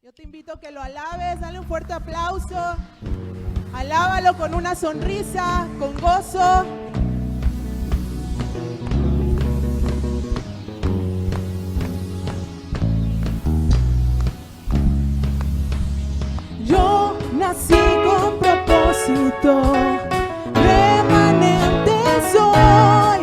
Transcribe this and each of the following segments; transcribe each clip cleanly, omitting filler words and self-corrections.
Yo te invito a que lo alabes, dale un fuerte aplauso. Alábalo con una sonrisa, con gozo. Yo nací con propósito, remanente soy.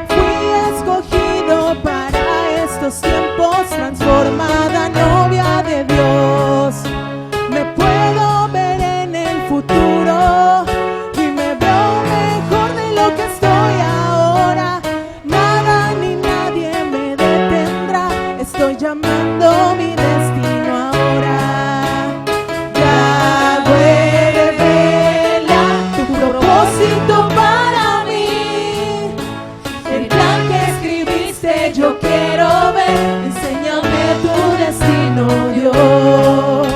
Fui escogido para estos tiempos, transformada novia de Dios. Me puedo ver en el futuro y me veo mejor de lo que estoy ahora. Nada ni nadie me detendrá, estoy llamando mi destino ahora. Yahweh, revela tu propósito para mí. El plan que escribiste yo quiero ver, enséñame tu destino, Dios.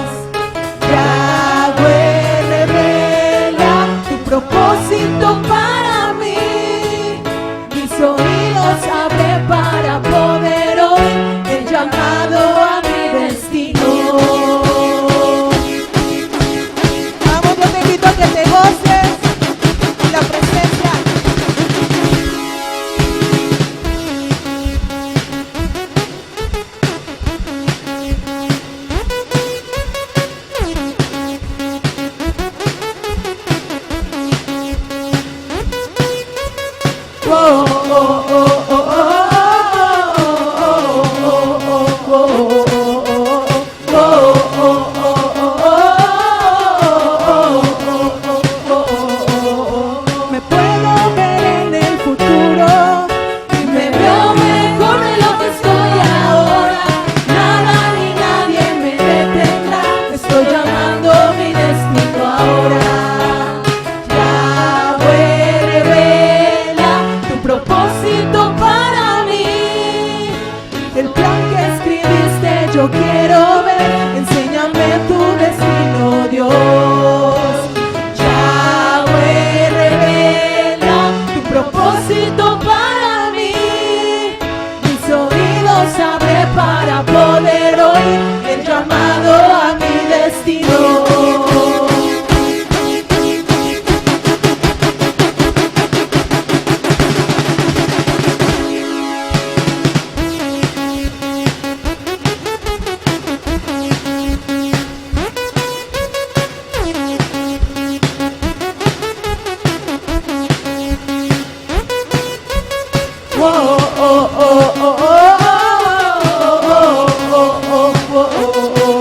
Yahweh, revela tu propósito para mí. Mis oídos abre para poder oír el llamado a mi destino. Vamos, yo te invito a que te goces en la presencia. Oh, oh, oh, oh, me puedo ver en el futuro y me veo mejor de lo que estoy ahora. Nada ni nadie me detendrá, estoy llamando mi destino ahora. Yahweh, revela tu propósito para mí. El plan que escribiste yo quiero ver, enséñame tu destino, Dios. Yahweh, revela tu propósito para mí. Mis oídos abre para poder oír el llamado a mi destino. Oh, oh, oh, oh, oh, oh, oh, oh, oh, oh, oh, oh.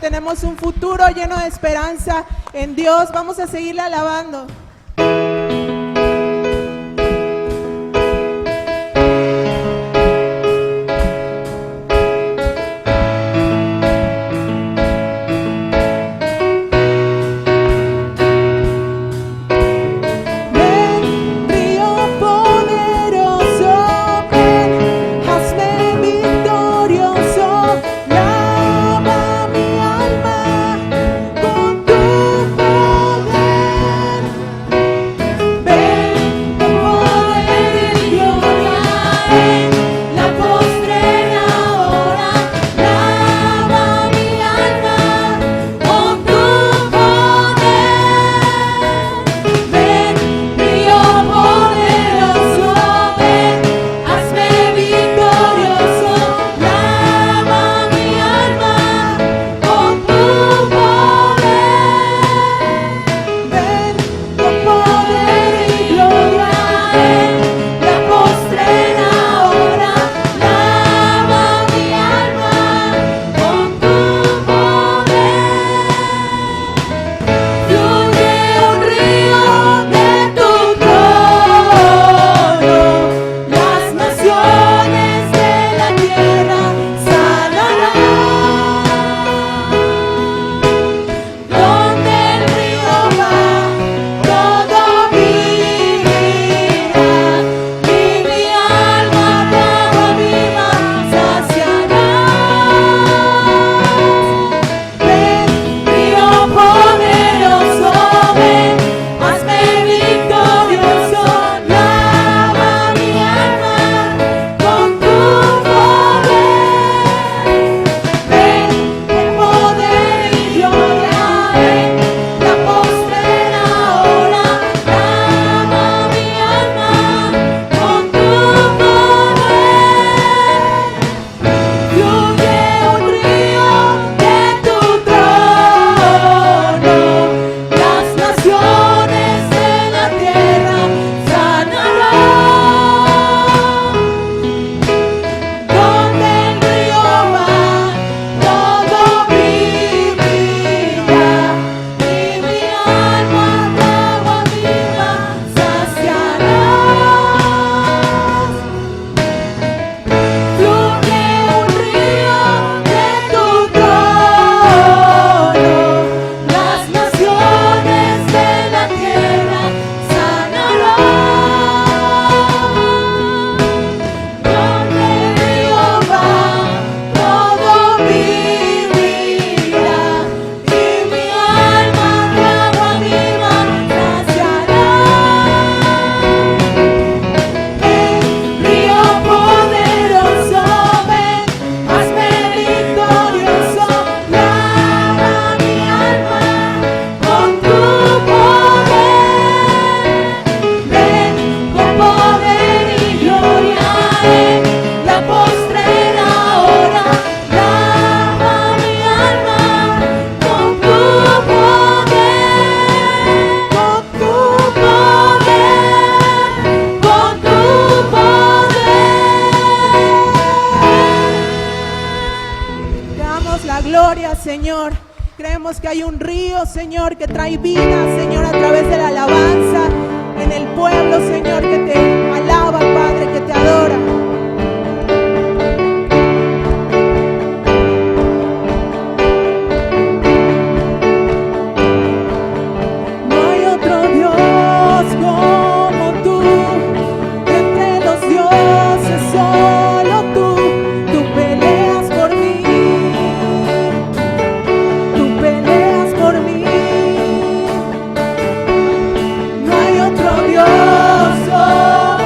tenemos un futuro lleno de esperanza en Dios. Vamos a seguirle alabando. Señor. Creemos que hay un río, Señor, que trae vida, Señor, a través de la alabanza en el pueblo, Señor, que te alaba, Padre, que te adora. No hay otro Dios como tú, entre los dioses solo tú peleas por mí. No hay otro Dios como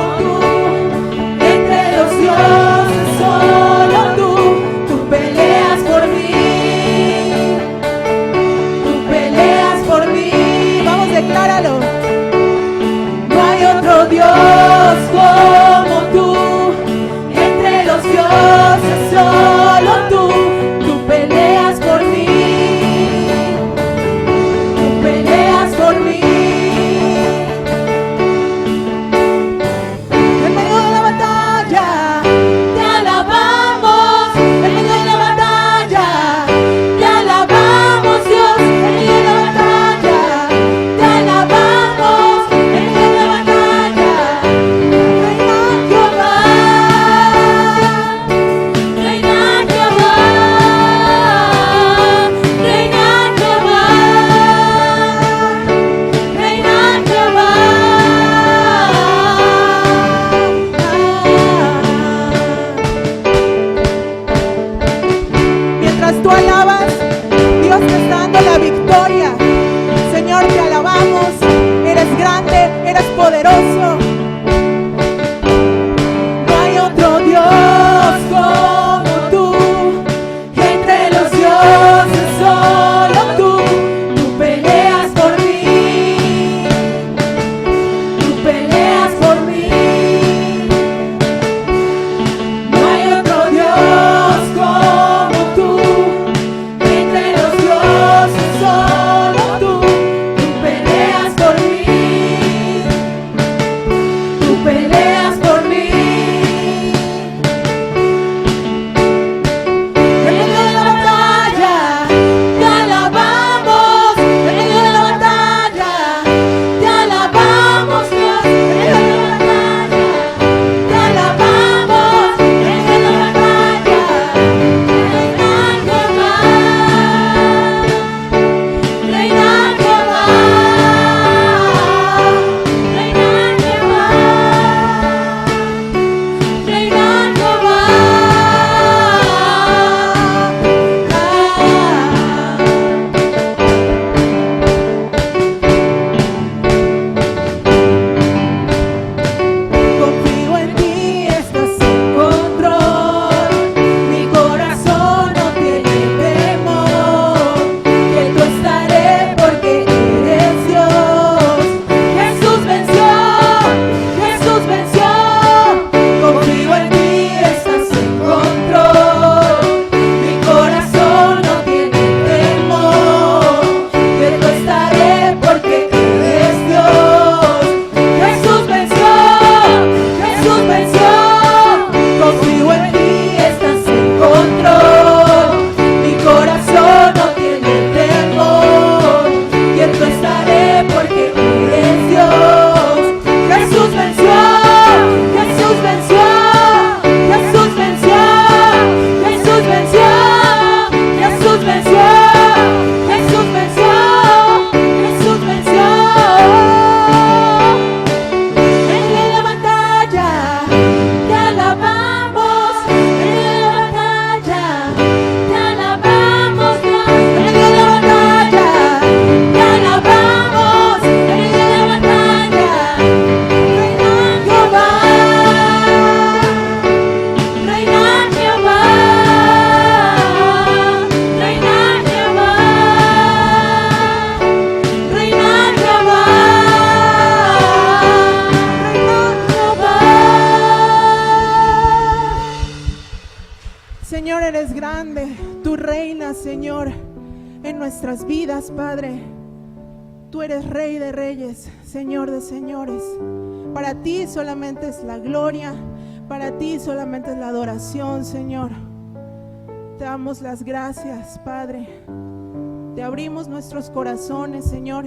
eres grande, tú reinas, Señor, en nuestras vidas, Padre. Tú eres Rey de reyes, Señor de señores. Para ti solamente es la gloria, para ti solamente es la adoración, Señor. Te damos las gracias, Padre. Te abrimos nuestros corazones, Señor.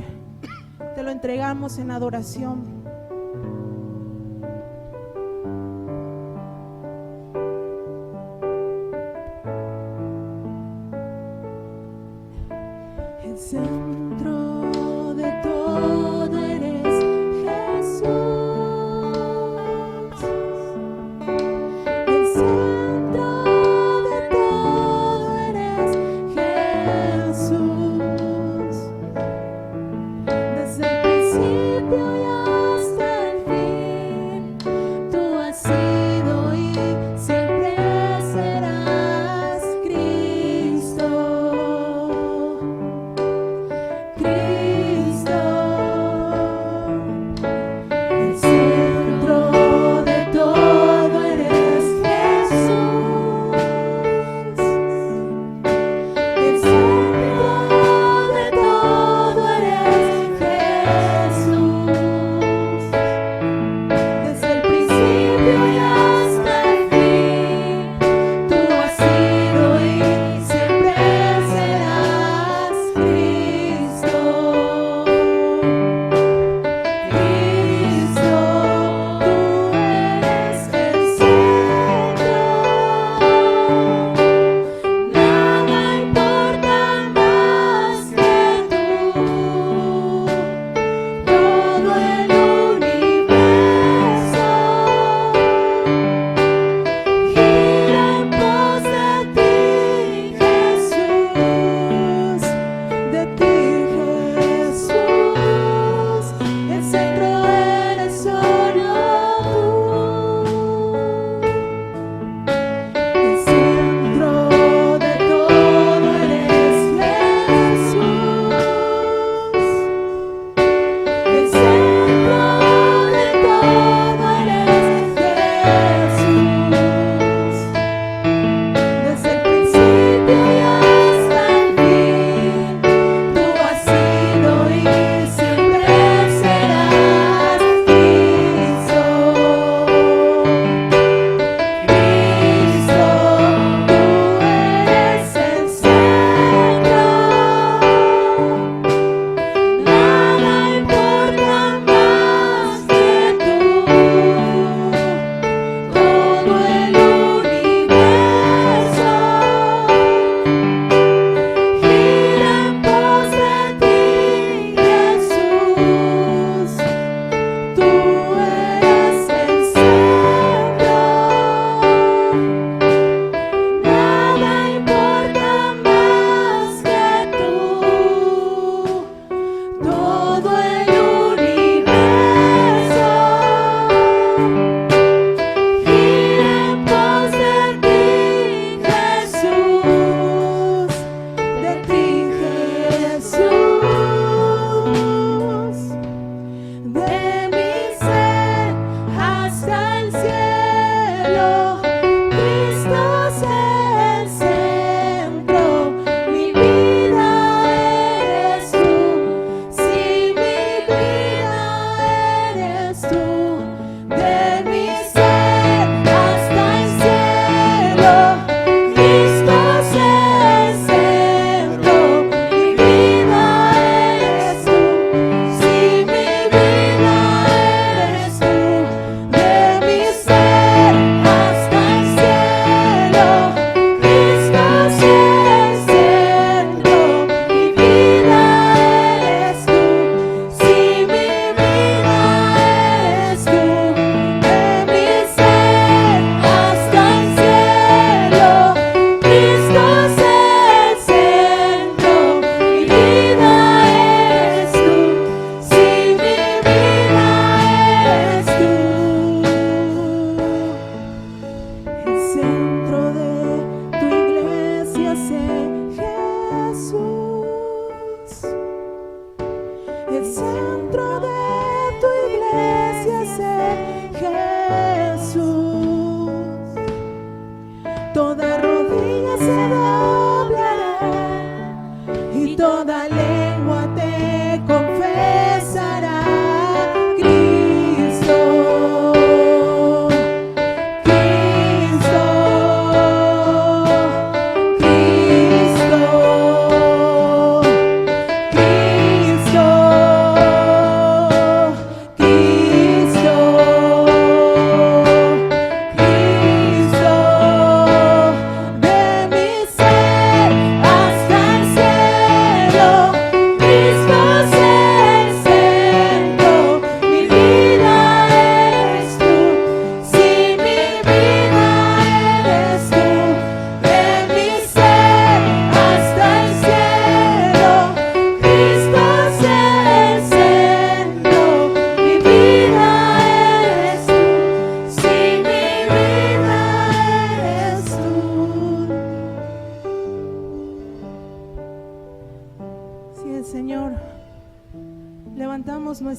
Te lo entregamos en adoración. El centro de todo eres Jesús. El centro de todo eres Jesús. Desde el principio y hasta el fin, tú has sido y siempre serás Cristo.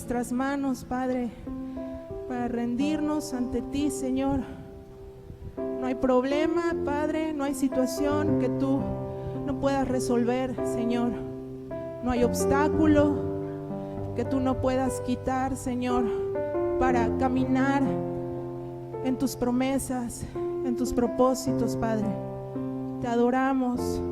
nuestras manos, Padre, para rendirnos ante ti, Señor. No hay problema, Padre, no hay situación que tú no puedas resolver, Señor. No hay obstáculo que tú no puedas quitar, Señor, para caminar en tus promesas, en tus propósitos, Padre. Te adoramos.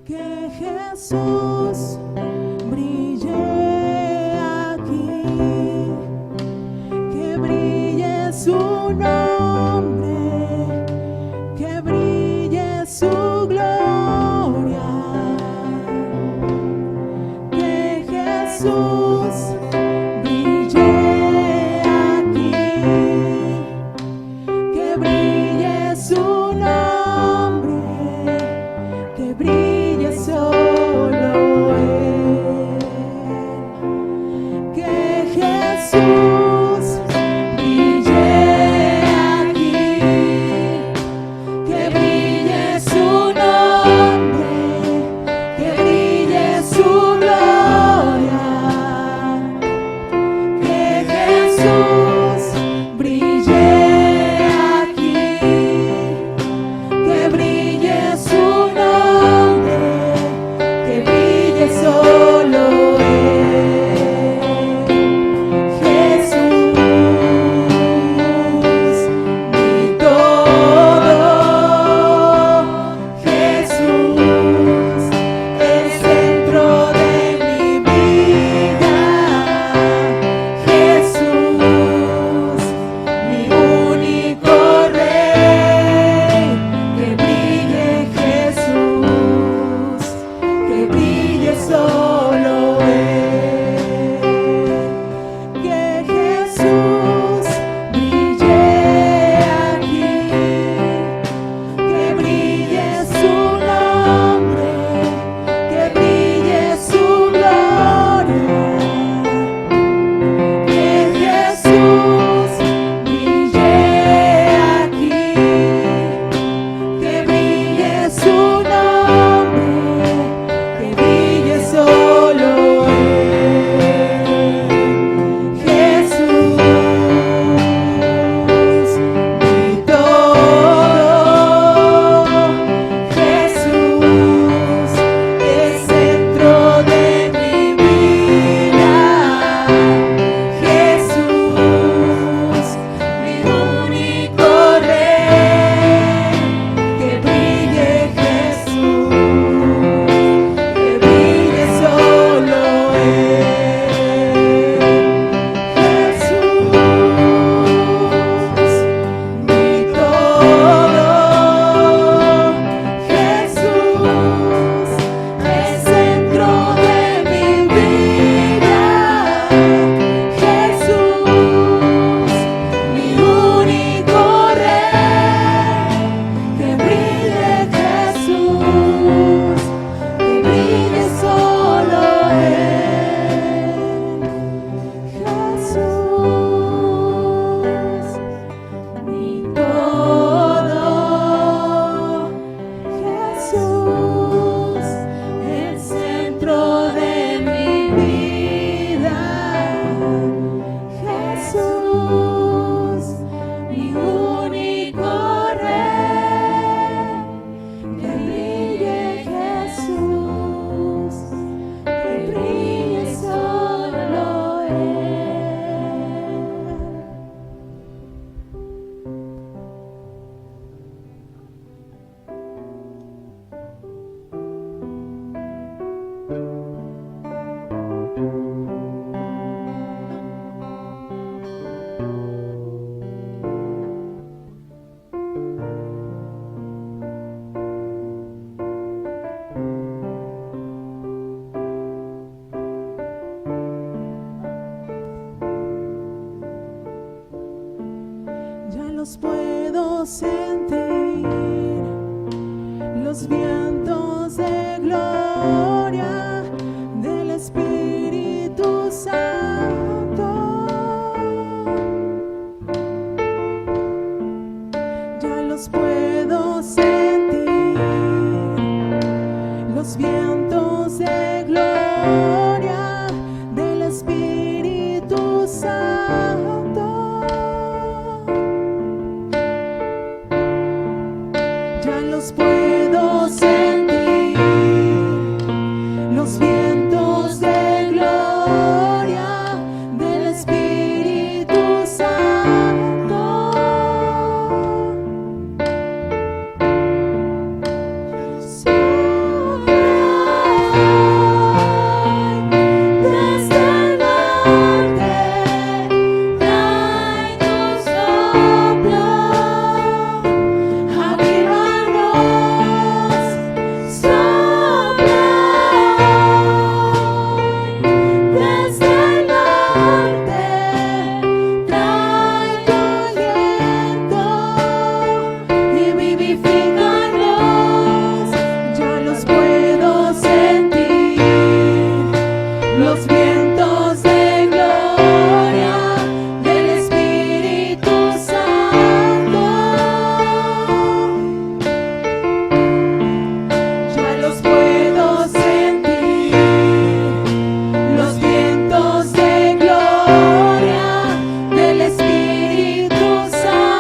Que Jesús brille aquí, que brille su nombre, que brille su gloria. Que Jesús brille aquí, que brille su nombre, que brille solo Él. Que Jesús brille aquí, que brille su nombre, que brille su gloria. Que Jesús brille aquí, que brille su nombre, que brille solo Él. Jesús, mi todo. Jesús, el centro de mi vida. Jesús, mi único Rey. Que brille Jesús, que brille solo Él. Que Jesús brille aquí, que brille su nombre, que brille su gloria. Que Jesús brille aquí, que brille su nombre, que brille solo Él. Jesús, mi todo. Jesús, el centro de mi vida. Jesús, mi único Rey. Que brille Jesús, que brille solo Él. Jesús, mi todo. Jesús, el centro de mi vida. Jesús, mi único Rey. Que brille Jesús, que brille solo Él. Jesús, mi todo. Jesús, el centro de mi vida. Jesús, mi único Rey. Que brille Jesús, que brille solo Él. Ya los puedo sentir, los vientos de gloria del Espíritu Santo. Ya los puedo sentir, los vientos de Santo. Ya los puedo sentir, los vientos de gloria del Espíritu Santo. Los vientos de gloria del Espíritu Santo. Ya los puedo sentir, los vientos de gloria del Espíritu Santo.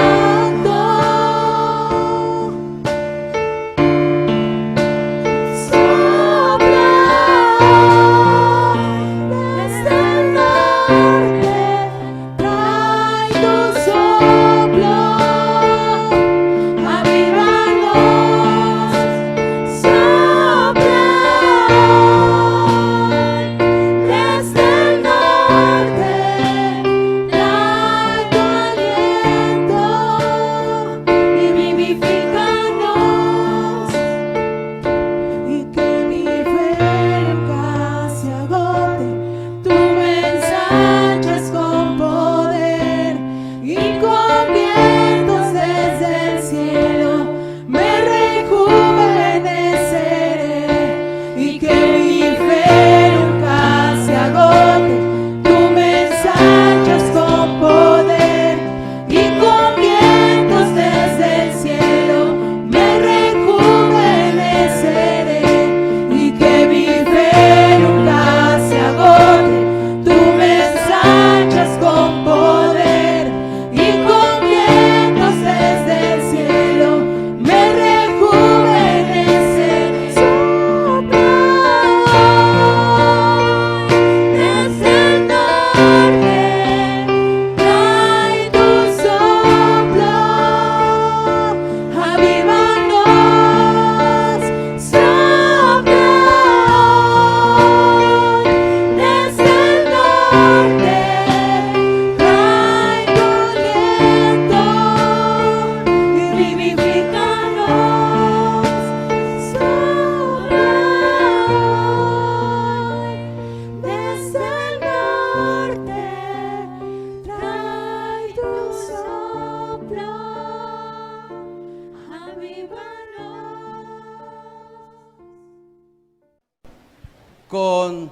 Con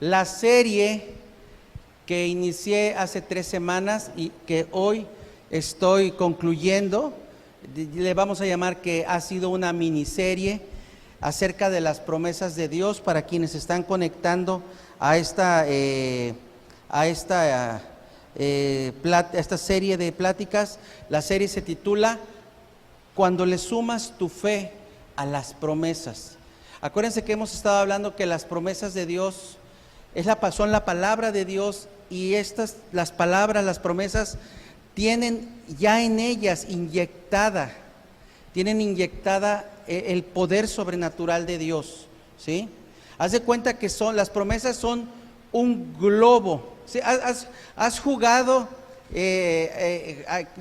la serie que inicié hace 3 semanas y que hoy estoy concluyendo, le vamos a llamar que ha sido una miniserie acerca de las promesas de Dios para quienes están conectando a esta serie de pláticas. La serie se titula Cuando le sumas tu fe a las promesas. Acuérdense que hemos estado hablando que las promesas de Dios son la palabra de Dios, y las palabras, las promesas, tienen ya en ellas inyectada el poder sobrenatural de Dios, ¿sí? Haz de cuenta que las promesas son un globo, ¿sí? Has jugado,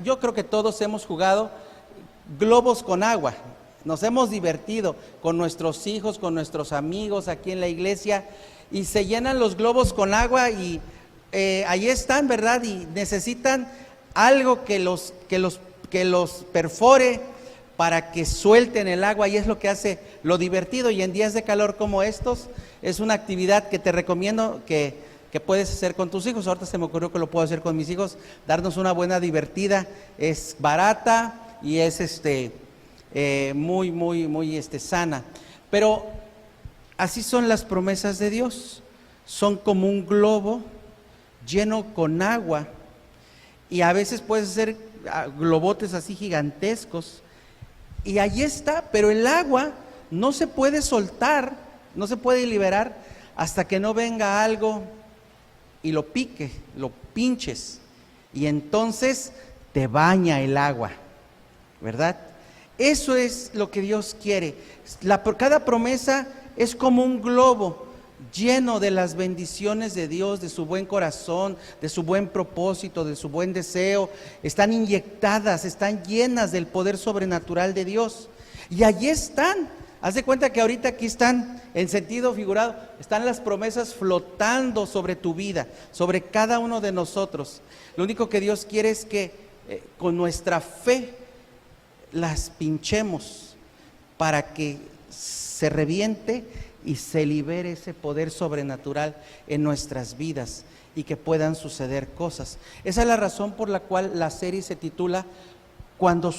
yo creo que todos hemos jugado globos con agua. Nos hemos divertido con nuestros hijos, con nuestros amigos aquí en la iglesia, y se llenan los globos con agua y ahí están, ¿verdad? Y necesitan algo que los perfore para que suelten el agua, y es lo que hace lo divertido. Y en días de calor como estos, es una actividad que te recomiendo que puedes hacer con tus hijos. Ahorita se me ocurrió que lo puedo hacer con mis hijos, darnos una buena divertida. Es barata y es muy sana. Pero así son las promesas de Dios, son como un globo lleno con agua, y a veces puede ser globotes así gigantescos, y allí está, pero el agua no se puede soltar, no se puede liberar hasta que no venga algo y lo pique, lo pinches, y entonces te baña el agua, ¿verdad? Eso es lo que Dios quiere. Cada promesa es como un globo lleno de las bendiciones de Dios, de su buen corazón, de su buen propósito, de su buen deseo. Están inyectadas, están llenas del poder sobrenatural de Dios. Y allí están. Haz de cuenta que ahorita aquí están, en sentido figurado, están las promesas flotando sobre tu vida, sobre cada uno de nosotros. Lo único que Dios quiere es que con nuestra fe las pinchemos para que se reviente y se libere ese poder sobrenatural en nuestras vidas y que puedan suceder cosas. Esa es la razón por la cual la serie se titula cuando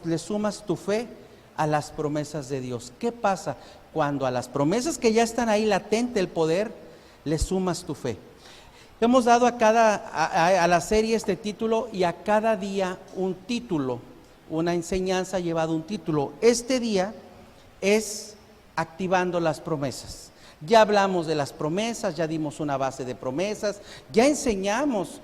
le sumas tu fe a las promesas de Dios. ¿Qué pasa cuando a las promesas que ya están ahí latente el poder le sumas tu fe? Hemos dado a la serie este título y a cada día un título. Una enseñanza ha llevado un título. Este día es activando las promesas. Ya hablamos de las promesas, ya dimos una base de promesas, ya enseñamos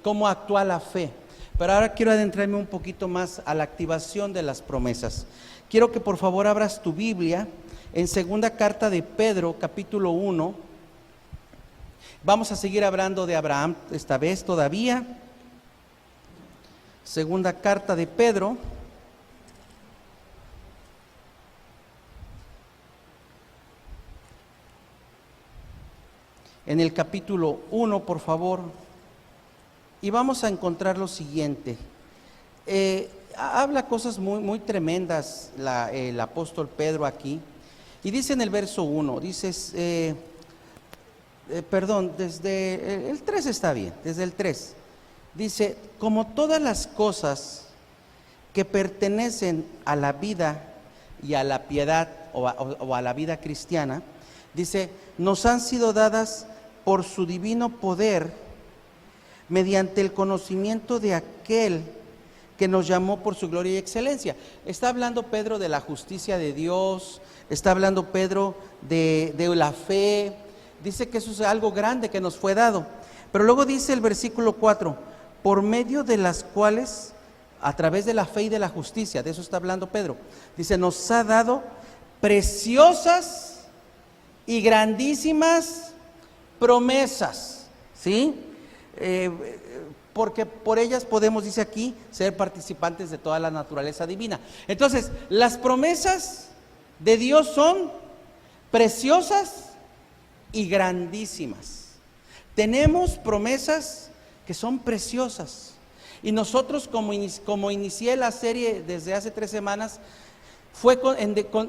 cómo actúa la fe. Pero ahora quiero adentrarme un poquito más a la activación de las promesas. Quiero que por favor abras tu Biblia en segunda carta de Pedro, capítulo 1. Vamos a seguir hablando de Abraham esta vez todavía. Segunda carta de Pedro, en el capítulo 1, por favor, y vamos a encontrar lo siguiente. Habla cosas muy tremendas el apóstol Pedro aquí, y dice en el verso 1, dices, desde el 3 está bien, desde el 3. Dice, como todas las cosas que pertenecen a la vida y a la piedad o a la vida cristiana, dice, nos han sido dadas por su divino poder mediante el conocimiento de aquel que nos llamó por su gloria y excelencia. Está hablando Pedro de la justicia de Dios, está hablando Pedro de la fe, dice que eso es algo grande que nos fue dado. Pero luego dice el versículo 4, por medio de las cuales, a través de la fe y de la justicia, de eso está hablando Pedro, dice, nos ha dado preciosas y grandísimas promesas, ¿sí? Porque por ellas podemos, dice aquí, ser participantes de toda la naturaleza divina. Entonces, las promesas de Dios son preciosas y grandísimas. Tenemos promesas que son preciosas. Y nosotros, como inicié la serie desde hace 3 semanas, fue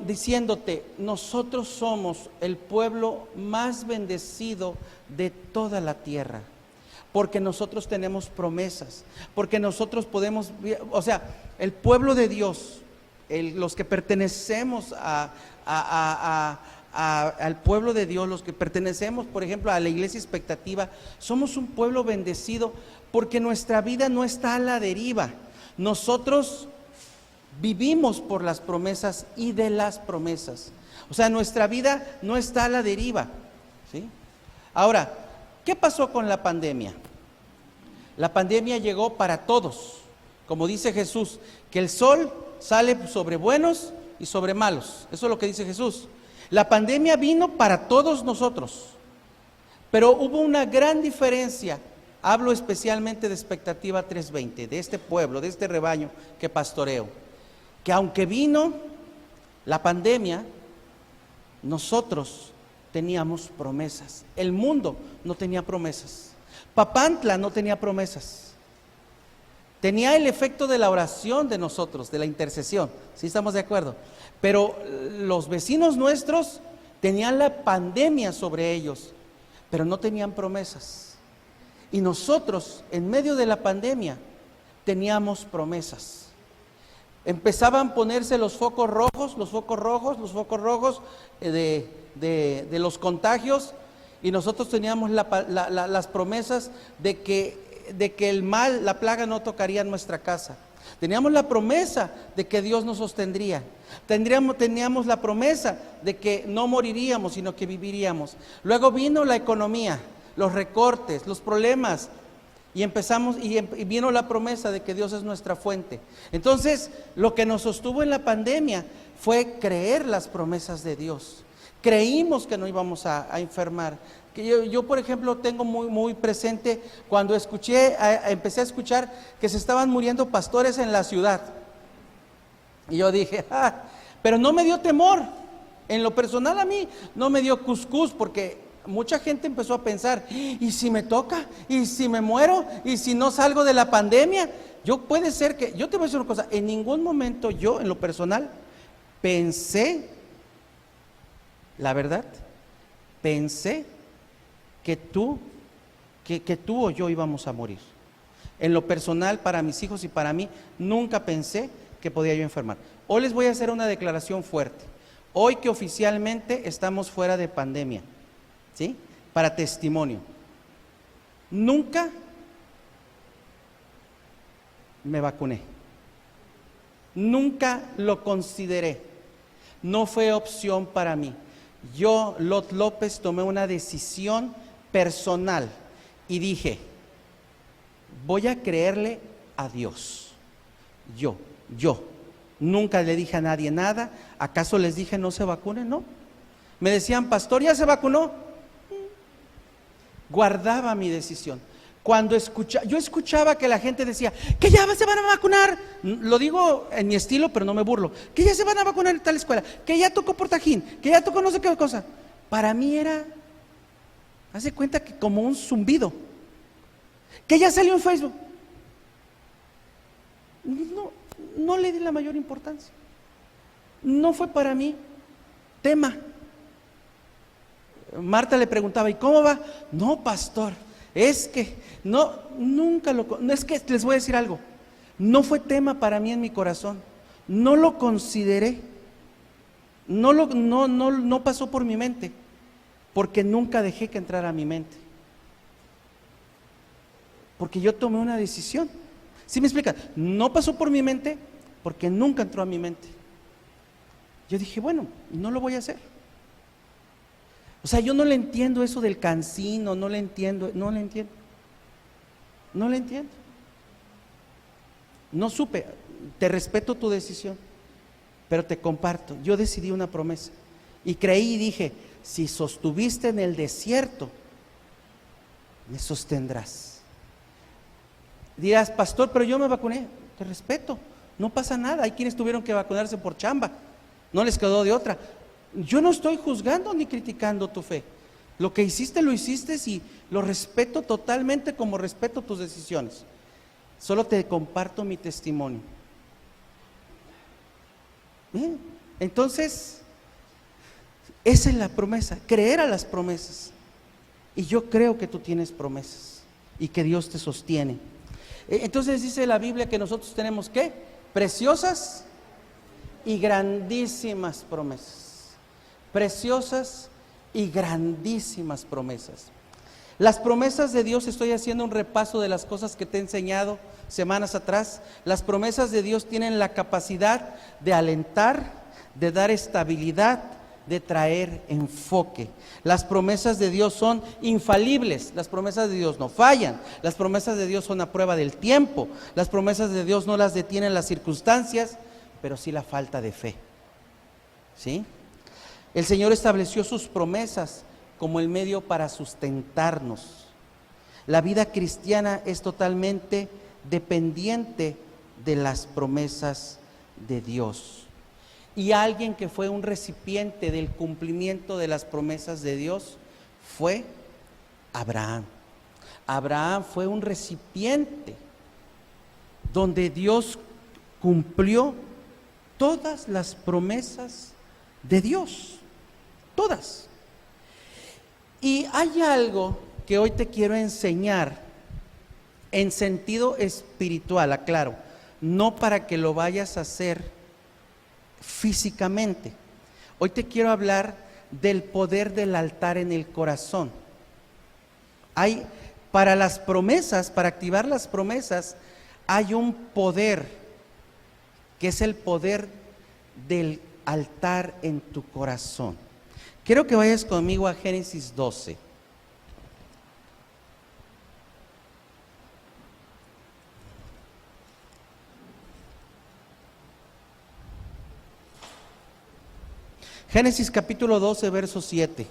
diciéndote, nosotros somos el pueblo más bendecido de toda la tierra, porque nosotros tenemos promesas, porque nosotros podemos, o sea, el pueblo de Dios, los que pertenecemos al pueblo de Dios, los que pertenecemos, por ejemplo, a la iglesia expectativa, somos un pueblo bendecido porque nuestra vida no está a la deriva. Nosotros vivimos por las promesas y de las promesas. O sea, nuestra vida no está a la deriva, ¿sí? Ahora, ¿qué pasó con la pandemia? La pandemia llegó para todos. Como dice Jesús, que el sol sale sobre buenos y sobre malos. Eso es lo que dice Jesús. La pandemia vino para todos nosotros, pero hubo una gran diferencia. Hablo especialmente de Expectativa 320, de este pueblo, de este rebaño que pastoreo, que aunque vino la pandemia, nosotros teníamos promesas. El mundo no tenía promesas. Papantla no tenía promesas. Tenía el efecto de la oración de nosotros, de la intercesión, ¿sí estamos de acuerdo? Pero los vecinos nuestros tenían la pandemia sobre ellos, pero no tenían promesas. Y nosotros, en medio de la pandemia, teníamos promesas. Empezaban a ponerse los focos rojos de los contagios, y nosotros teníamos las promesas de que el mal, la plaga no tocaría nuestra casa. Teníamos la promesa de que Dios nos sostendría. Teníamos la promesa de que no moriríamos, sino que viviríamos. Luego vino la economía, los recortes, los problemas, y vino la promesa de que Dios es nuestra fuente. Entonces, lo que nos sostuvo en la pandemia fue creer las promesas de Dios. Creímos que no íbamos a enfermar. Que yo, por ejemplo, tengo muy presente cuando empecé a escuchar que se estaban muriendo pastores en la ciudad. Y yo dije, pero no me dio temor. En lo personal a mí no me dio cuscús, porque mucha gente empezó a pensar, ¿y si me toca? ¿Y si me muero? ¿Y si no salgo de la pandemia? Yo te voy a decir una cosa, en ningún momento yo, en lo personal, pensé, la verdad, pensé que tú o yo íbamos a morir. En lo personal, para mis hijos y para mí, nunca pensé que podía yo enfermar. Hoy les voy a hacer una declaración fuerte. Hoy que oficialmente estamos fuera de pandemia, ¿sí? Para testimonio. Nunca me vacuné. Nunca lo consideré. No fue opción para mí. Yo, Lot López, tomé una decisión personal y dije, voy a creerle a Dios. Yo, nunca le dije a nadie nada. ¿Acaso les dije no se vacunen? No. Me decían, pastor, ¿ya se vacunó? Guardaba mi decisión. Cuando yo escuchaba que la gente decía, que ya se van a vacunar, lo digo en mi estilo, pero no me burlo, que ya se van a vacunar en tal escuela, que ya tocó Portajín, que ya tocó no sé qué cosa. Para mí era, hace cuenta que como un zumbido, que ya salió en Facebook. No le di la mayor importancia. No fue para mí tema. Marta le preguntaba, ¿y cómo va? No, pastor, es que es que les voy a decir algo, no fue tema para mí en mi corazón, no lo consideré, no pasó por mi mente, porque nunca dejé que entrara a mi mente, porque yo tomé una decisión. ¿Sí me explica? No pasó por mi mente, porque nunca entró a mi mente. Yo dije, bueno, no lo voy a hacer. O sea, yo no le entiendo eso del cancino, no le entiendo. No supe, te respeto tu decisión, pero te comparto, yo decidí una promesa y creí y dije, si sostuviste en el desierto, me sostendrás. Dirás, pastor, pero yo me vacuné. Te respeto, no pasa nada, hay quienes tuvieron que vacunarse por chamba, no les quedó de otra. Yo no estoy juzgando ni criticando tu fe. Lo que hiciste, lo hiciste y lo respeto totalmente como respeto tus decisiones. Solo te comparto mi testimonio. Bien, entonces, esa es la promesa, creer a las promesas. Y yo creo que tú tienes promesas y que Dios te sostiene. Entonces dice la Biblia que nosotros tenemos ¿qué? Preciosas y grandísimas promesas. Preciosas y grandísimas promesas. Las promesas de Dios, estoy haciendo un repaso de las cosas que te he enseñado semanas atrás. Las promesas de Dios tienen la capacidad de alentar, de dar estabilidad, de traer enfoque. Las promesas de Dios son infalibles, las promesas de Dios no fallan, las promesas de Dios son a prueba del tiempo, las promesas de Dios no las detienen las circunstancias, pero sí la falta de fe. ¿Sí? El Señor estableció sus promesas como el medio para sustentarnos. La vida cristiana es totalmente dependiente de las promesas de Dios. Y alguien que fue un recipiente del cumplimiento de las promesas de Dios fue Abraham. Abraham fue un recipiente donde Dios cumplió todas las promesas de Dios. Todas. Y hay algo que hoy te quiero enseñar en sentido espiritual, aclaro, no para que lo vayas a hacer físicamente. Hoy te quiero hablar del poder del altar en el corazón. Hay, para las promesas, para activar las promesas, hay un poder, que es el poder del altar en tu corazón. Quiero que vayas conmigo a Génesis 12. Génesis capítulo 12, verso 7.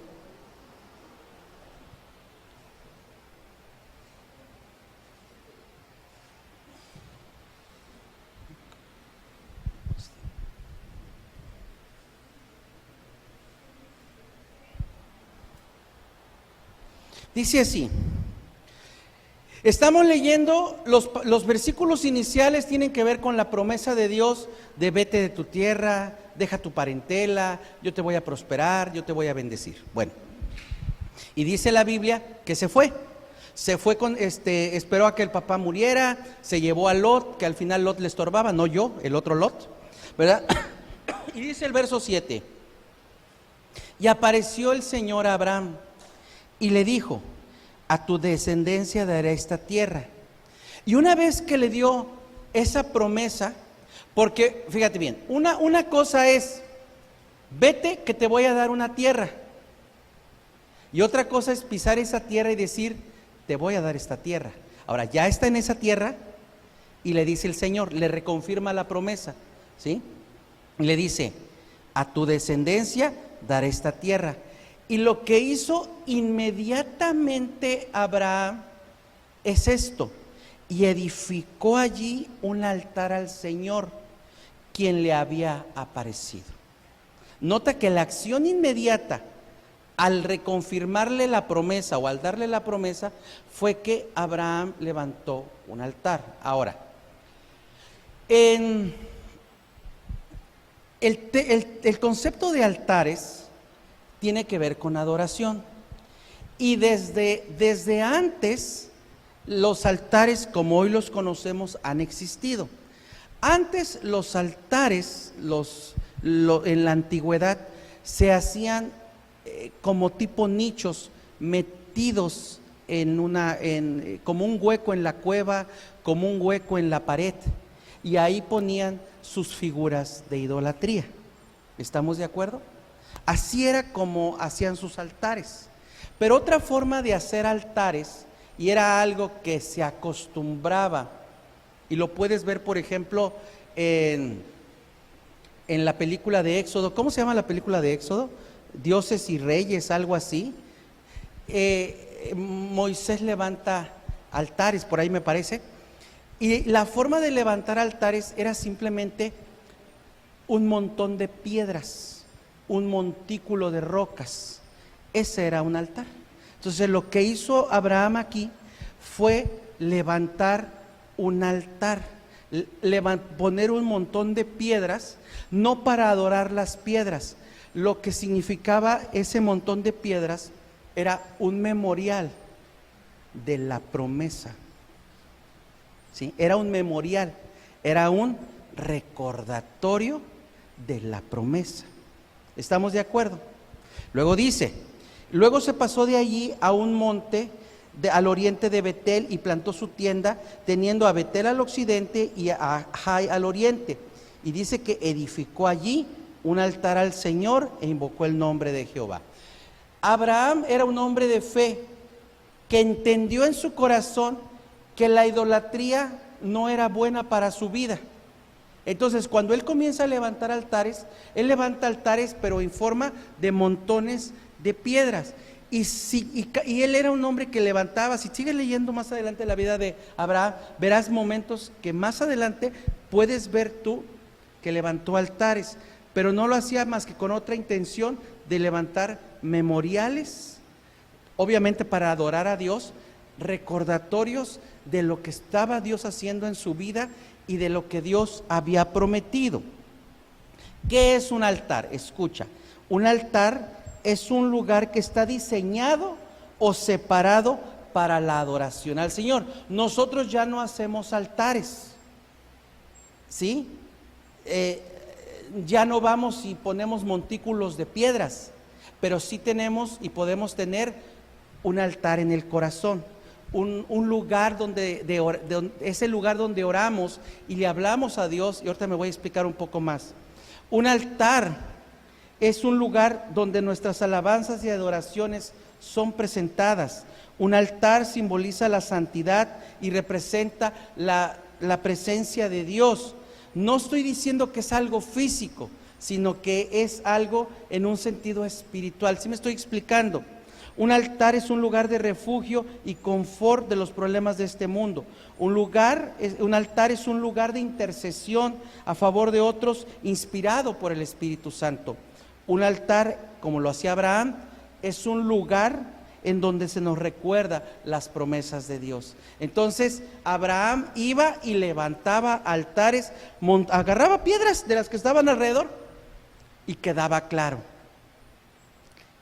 Dice así, estamos leyendo, los versículos iniciales tienen que ver con la promesa de Dios de vete de tu tierra, deja tu parentela, yo te voy a prosperar, yo te voy a bendecir. Bueno, y dice la Biblia que se fue con, esperó a que el papá muriera, se llevó a Lot, que al final Lot le estorbaba, no yo, el otro Lot, ¿verdad? Y dice el verso 7, y apareció el Señor a Abraham y le dijo, a tu descendencia daré esta tierra. Y una vez que le dio esa promesa, porque fíjate bien, una cosa es, vete que te voy a dar una tierra. Y otra cosa es pisar esa tierra y decir, te voy a dar esta tierra. Ahora, ya está en esa tierra y le dice el Señor, le reconfirma la promesa, ¿sí? Y le dice, a tu descendencia daré esta tierra. Y lo que hizo inmediatamente Abraham es esto, y edificó allí un altar al Señor, quien le había aparecido. Nota que la acción inmediata, al reconfirmarle la promesa o al darle la promesa, fue que Abraham levantó un altar. Ahora, el concepto de altares tiene que ver con adoración. Y desde antes, los altares como hoy los conocemos han existido. Antes los altares, en la antigüedad, se hacían como tipo nichos metidos como un hueco en la cueva, como un hueco en la pared. Y ahí ponían sus figuras de idolatría. ¿Estamos de acuerdo? Así era como hacían sus altares. Pero otra forma de hacer altares, y era algo que se acostumbraba, y lo puedes ver por ejemplo en la película de Éxodo. ¿Cómo se llama la película de Éxodo? Dioses y Reyes, algo así. Moisés levanta altares, por ahí me parece. Y la forma de levantar altares era simplemente un montón de piedras, un montículo de rocas. Ese era un altar. Entonces lo que hizo Abraham aquí fue levantar un altar, poner un montón de piedras, no para adorar las piedras. Lo que significaba ese montón de piedras era un memorial de la promesa, ¿sí? Era un memorial, era un recordatorio de la promesa. ¿Estamos de acuerdo? Luego dice, luego se pasó de allí a un monte al oriente de Betel y plantó su tienda, teniendo a Betel al occidente y a Jai al oriente. Y dice que edificó allí un altar al Señor e invocó el nombre de Jehová. Abraham era un hombre de fe que entendió en su corazón que la idolatría no era buena para su vida. Entonces, cuando él comienza a levantar altares, él levanta altares, pero en forma de montones de piedras. Y él era un hombre que levantaba. Si sigues leyendo más adelante la vida de Abraham, verás momentos que más adelante puedes ver tú que levantó altares, pero no lo hacía más que con otra intención de levantar memoriales, obviamente para adorar a Dios, recordatorios de lo que estaba Dios haciendo en su vida y de lo que Dios había prometido. ¿Qué es un altar? Escucha, un altar es un lugar que está diseñado o separado para la adoración al Señor. Nosotros ya no hacemos altares, ¿sí? Ya no vamos y ponemos montículos de piedras, pero sí tenemos y podemos tener un altar en el corazón, un lugar es el lugar donde oramos y le hablamos a Dios, y ahorita me voy a explicar un poco más. Un altar es un lugar donde nuestras alabanzas y adoraciones son presentadas. Un altar simboliza la santidad y representa la presencia de Dios. No estoy diciendo que es algo físico, sino que es algo en un sentido espiritual. ¿Sí me estoy explicando? Un altar es un lugar de refugio y confort de los problemas de este mundo. Un altar es un lugar de intercesión a favor de otros, inspirado por el Espíritu Santo. Un altar, como lo hacía Abraham, es un lugar en donde se nos recuerda las promesas de Dios. Entonces Abraham iba y levantaba altares, agarraba piedras de las que estaban alrededor y quedaba claro.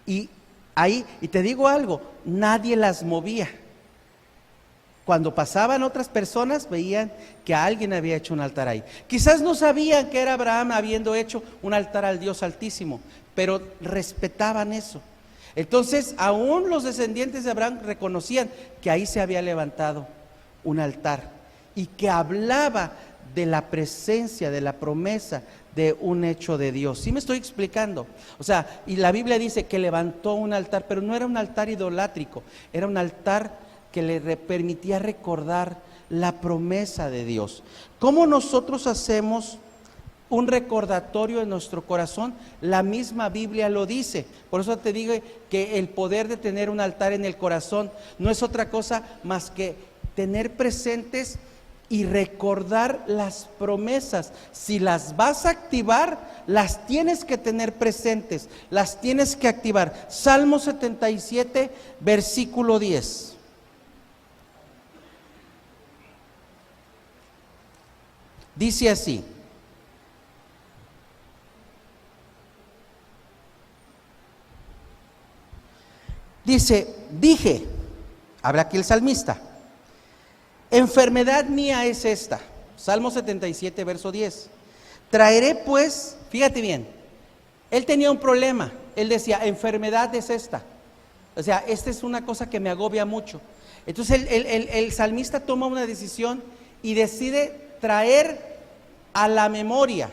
Y te digo algo, nadie las movía. Cuando pasaban otras personas, veían que alguien había hecho un altar ahí. Quizás no sabían que era Abraham habiendo hecho un altar al Dios Altísimo, pero respetaban eso. Entonces, aún los descendientes de Abraham reconocían que ahí se había levantado un altar y que hablaba de la presencia, de la promesa de un hecho de Dios. ¿Sí me estoy explicando? O sea, y la Biblia dice que levantó un altar, pero no era un altar idolátrico, era un altar que le permitía recordar la promesa de Dios. ¿Cómo nosotros hacemos un recordatorio en nuestro corazón? La misma Biblia lo dice. Por eso te digo que el poder de tener un altar en el corazón no es otra cosa más que tener presentes y recordar las promesas. Si las vas a activar, las tienes que tener presentes, las tienes que activar. Salmo 77, versículo 10. Dice así: dije, habla aquí el salmista, enfermedad mía es esta. Salmo 77, verso 10. Traeré pues, fíjate bien, él tenía un problema. Él decía, enfermedad es esta. O sea, esta es una cosa que me agobia mucho. Entonces el salmista toma una decisión y decide traer a la memoria,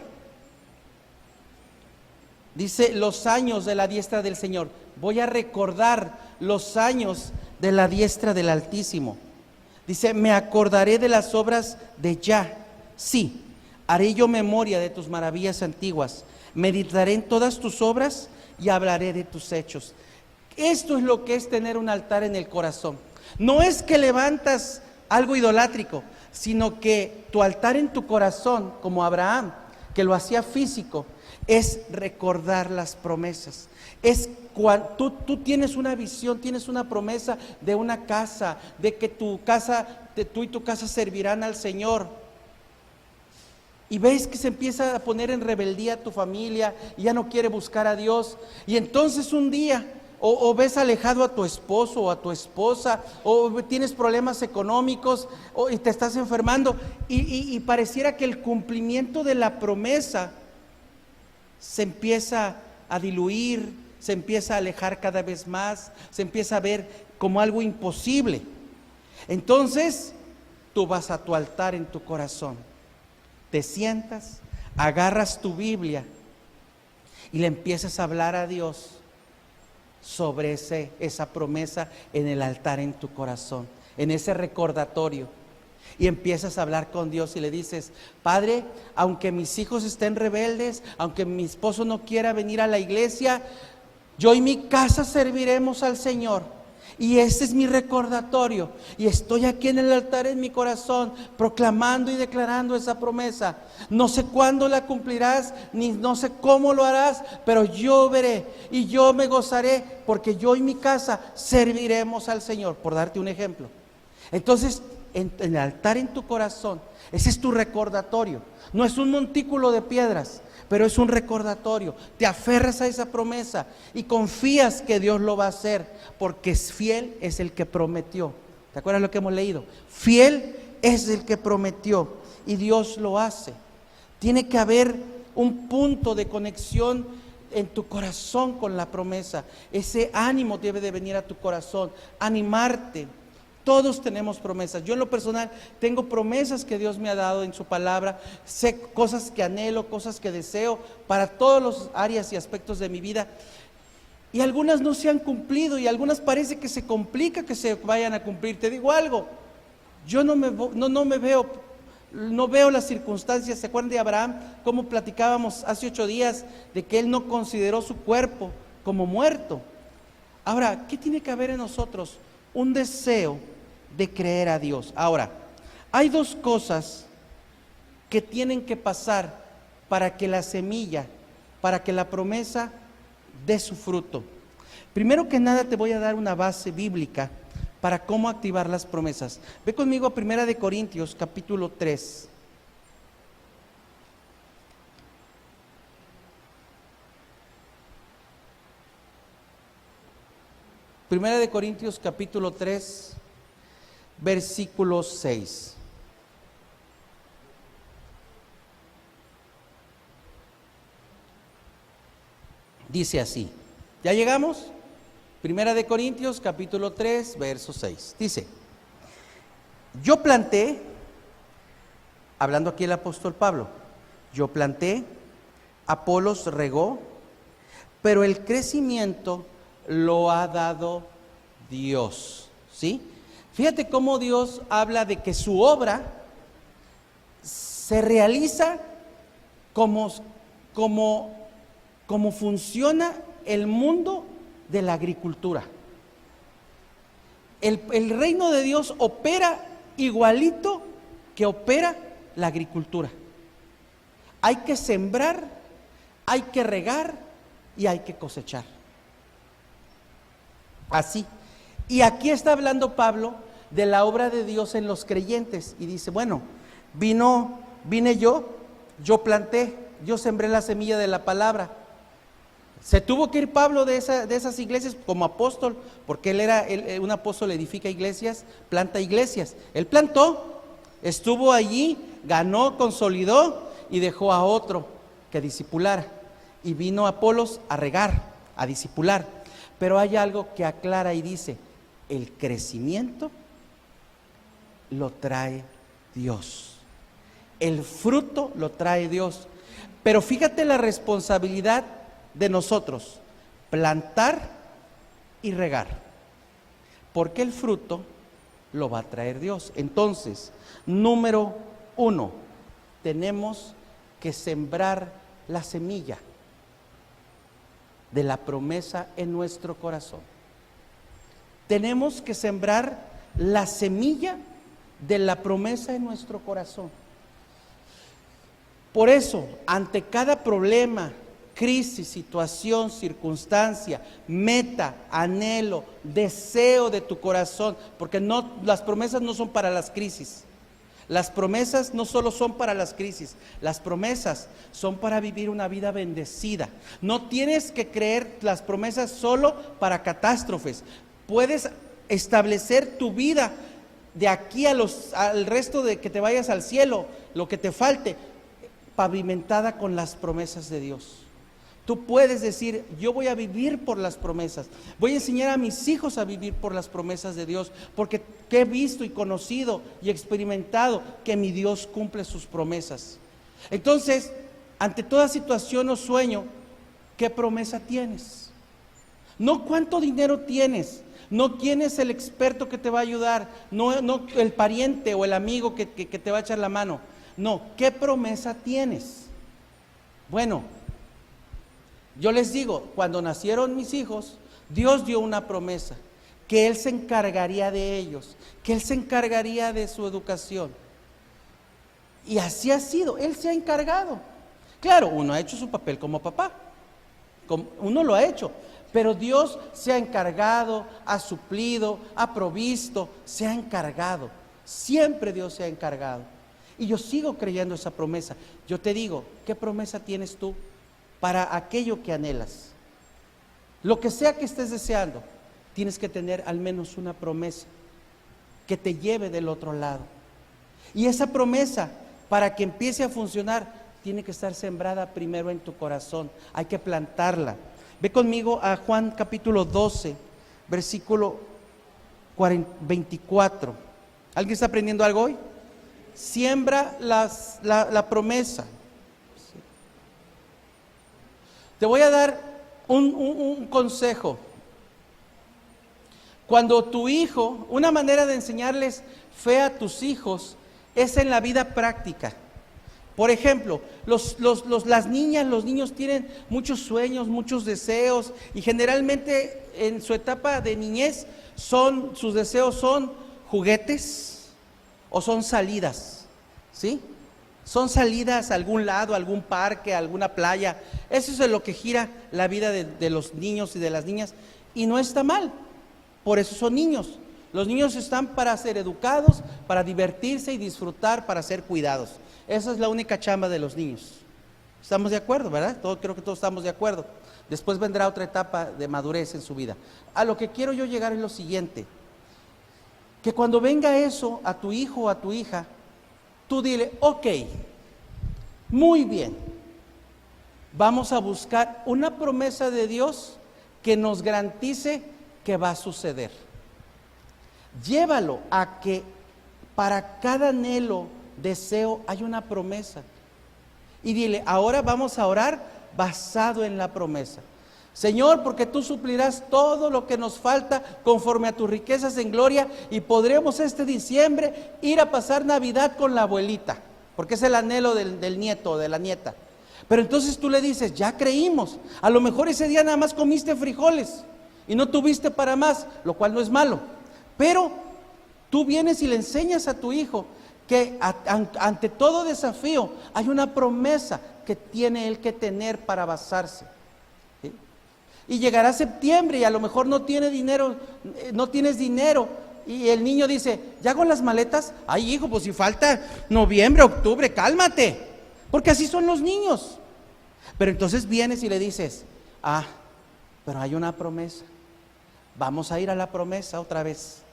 dice, los años de la diestra del Señor. Voy a recordar los años de la diestra del Altísimo. Dice, me acordaré de las obras de Yah. Sí, haré yo memoria de tus maravillas antiguas. Meditaré en todas tus obras y hablaré de tus hechos. Esto es lo que es tener un altar en el corazón. No es que levantas algo idolátrico, sino que tu altar en tu corazón, como Abraham, que lo hacía físico, es recordar las promesas. Es cuando tú tienes una visión, tienes una promesa de una casa, de que tú y tu casa servirán al Señor. Y ves que se empieza a poner en rebeldía tu familia y ya no quiere buscar a Dios. Y entonces un día o ves alejado a tu esposo o a tu esposa, o tienes problemas económicos y te estás enfermando y pareciera que el cumplimiento de la promesa se empieza a diluir, se empieza a alejar cada vez más, se empieza a ver como algo imposible. Entonces tú vas a tu altar en tu corazón, te sientas, agarras tu Biblia y le empiezas a hablar a Dios sobre esa promesa en el altar en tu corazón, en ese recordatorio. Y empiezas a hablar con Dios y le dices, Padre, aunque mis hijos estén rebeldes, aunque mi esposo no quiera venir a la iglesia, yo y mi casa serviremos al Señor. Y ese es mi recordatorio. Y estoy aquí en el altar en mi corazón, proclamando y declarando esa promesa. No sé cuándo la cumplirás, ni no sé cómo lo harás, pero yo veré y yo me gozaré, porque yo y mi casa serviremos al Señor, por darte un ejemplo. Entonces, en el altar en tu corazón, ese es tu recordatorio. No es un montículo de piedras, pero es un recordatorio. Te aferras a esa promesa y confías que Dios lo va a hacer, porque fiel es el que prometió. ¿Te acuerdas lo que hemos leído? Fiel es el que prometió y Dios lo hace. Tiene que haber un punto de conexión en tu corazón con la promesa. Ese ánimo debe de venir a tu corazón, animarte. Todos tenemos promesas. Yo en lo personal tengo promesas que Dios me ha dado en su palabra. Sé cosas que anhelo, cosas que deseo para todas las áreas y aspectos de mi vida. Y algunas no se han cumplido y algunas parece que se complica que se vayan a cumplir. Te digo algo, yo no veo las circunstancias. ¿Se acuerdan de Abraham? Cómo platicábamos hace 8 días de que él no consideró su cuerpo como muerto. Ahora, ¿qué tiene que haber en nosotros? Un deseo de creer a Dios. Ahora, hay 2 cosas que tienen que pasar para que la semilla, para que la promesa dé su fruto. Primero que nada te voy a dar una base bíblica para cómo activar las promesas. Ve conmigo a 1 Corintios capítulo 3. Primera de Corintios capítulo 3, versículo 6. Dice así. ¿Ya llegamos? Primera de Corintios capítulo 3, verso 6. Dice: yo planté, hablando aquí el apóstol Pablo, yo planté, Apolos regó, pero el crecimiento lo ha dado Dios. ¿Sí? Fíjate cómo Dios habla de que su obra se realiza como funciona el mundo de la agricultura. El reino de Dios opera igualito que opera la agricultura. Hay que sembrar, hay que regar y hay que cosechar. Así. Y aquí está hablando Pablo de la obra de Dios en los creyentes y dice, bueno, vine yo planté, yo sembré la semilla de la palabra. Se tuvo que ir Pablo de esas iglesias como apóstol, porque un apóstol edifica iglesias, planta iglesias. Él plantó, estuvo allí, ganó, consolidó y dejó a otro que discipulara. Y vino Apolos a regar, a discipular. Pero hay algo que aclara y dice, el crecimiento lo trae Dios. El fruto lo trae Dios. Pero fíjate la responsabilidad de nosotros, plantar y regar, porque el fruto lo va a traer Dios. Entonces, número 1, tenemos que sembrar la semilla de la promesa en nuestro corazón. Tenemos que sembrar la semilla de la promesa en nuestro corazón. Por eso, ante cada problema, crisis, situación, circunstancia, meta, anhelo, deseo de tu corazón, porque las promesas no son para las crisis. Las promesas no solo son para las crisis, las promesas son para vivir una vida bendecida. No tienes que creer las promesas solo para catástrofes. Puedes establecer tu vida de aquí al resto de que te vayas al cielo, lo que te falte, pavimentada con las promesas de Dios. Tú puedes decir, yo voy a vivir por las promesas, voy a enseñar a mis hijos a vivir por las promesas de Dios, porque he visto y conocido y experimentado que mi Dios cumple sus promesas. Entonces, ante toda situación o sueño, ¿qué promesa tienes? No cuánto dinero tienes, no quién es el experto que te va a ayudar, no el pariente o el amigo que te va a echar la mano. No, ¿qué promesa tienes? Bueno, yo les digo, cuando nacieron mis hijos, Dios dio una promesa, que Él se encargaría de ellos, que Él se encargaría de su educación. Y así ha sido, Él se ha encargado. Claro, uno ha hecho su papel como papá, uno lo ha hecho, pero Dios se ha encargado, ha suplido, ha provisto, se ha encargado. Siempre Dios se ha encargado. Y yo sigo creyendo esa promesa. Yo te digo, ¿qué promesa tienes tú para aquello que anhelas? Lo que sea que estés deseando, tienes que tener al menos una promesa que te lleve del otro lado. Y esa promesa, para que empiece a funcionar, tiene que estar sembrada primero en tu corazón, hay que plantarla. Ve conmigo a Juan capítulo 12, versículo 24. ¿Alguien está aprendiendo algo hoy? Siembra la promesa. Te voy a dar un consejo. Cuando tu hijo, una manera de enseñarles fe a tus hijos es en la vida práctica. Por ejemplo, las niñas, los niños tienen muchos sueños, muchos deseos, y generalmente en su etapa de niñez sus deseos son juguetes o son salidas, ¿sí? Son salidas a algún lado, a algún parque, a alguna playa. Eso es en lo que gira la vida de los niños y de las niñas, y no está mal, por eso son niños. Los niños están para ser educados, para divertirse y disfrutar, para ser cuidados. Esa es la única chamba de los niños. ¿Estamos de acuerdo, verdad? Creo que todos estamos de acuerdo. Después vendrá otra etapa de madurez en su vida. A lo que quiero yo llegar es lo siguiente: que cuando venga eso a tu hijo o a tu hija, tú dile, ok, muy bien, vamos a buscar una promesa de Dios que nos garantice que va a suceder. Llévalo a que para cada anhelo, deseo, hay una promesa. Y dile, ahora vamos a orar basado en la promesa. Señor, porque tú suplirás todo lo que nos falta conforme a tus riquezas en gloria, y podremos este diciembre ir a pasar Navidad con la abuelita, porque es el anhelo del nieto o de la nieta. Pero entonces tú le dices, ya creímos, a lo mejor ese día nada más comiste frijoles y no tuviste para más, lo cual no es malo, pero tú vienes y le enseñas a tu hijo que ante todo desafío hay una promesa que tiene él que tener para basarse. ¿Sí? Y llegará septiembre y a lo mejor no tienes dinero, y el niño dice, ¿ya hago las maletas? Ay, hijo, pues si falta noviembre, octubre, cálmate, porque así son los niños. Pero entonces vienes y le dices, pero hay una promesa, vamos a ir a la promesa otra vez.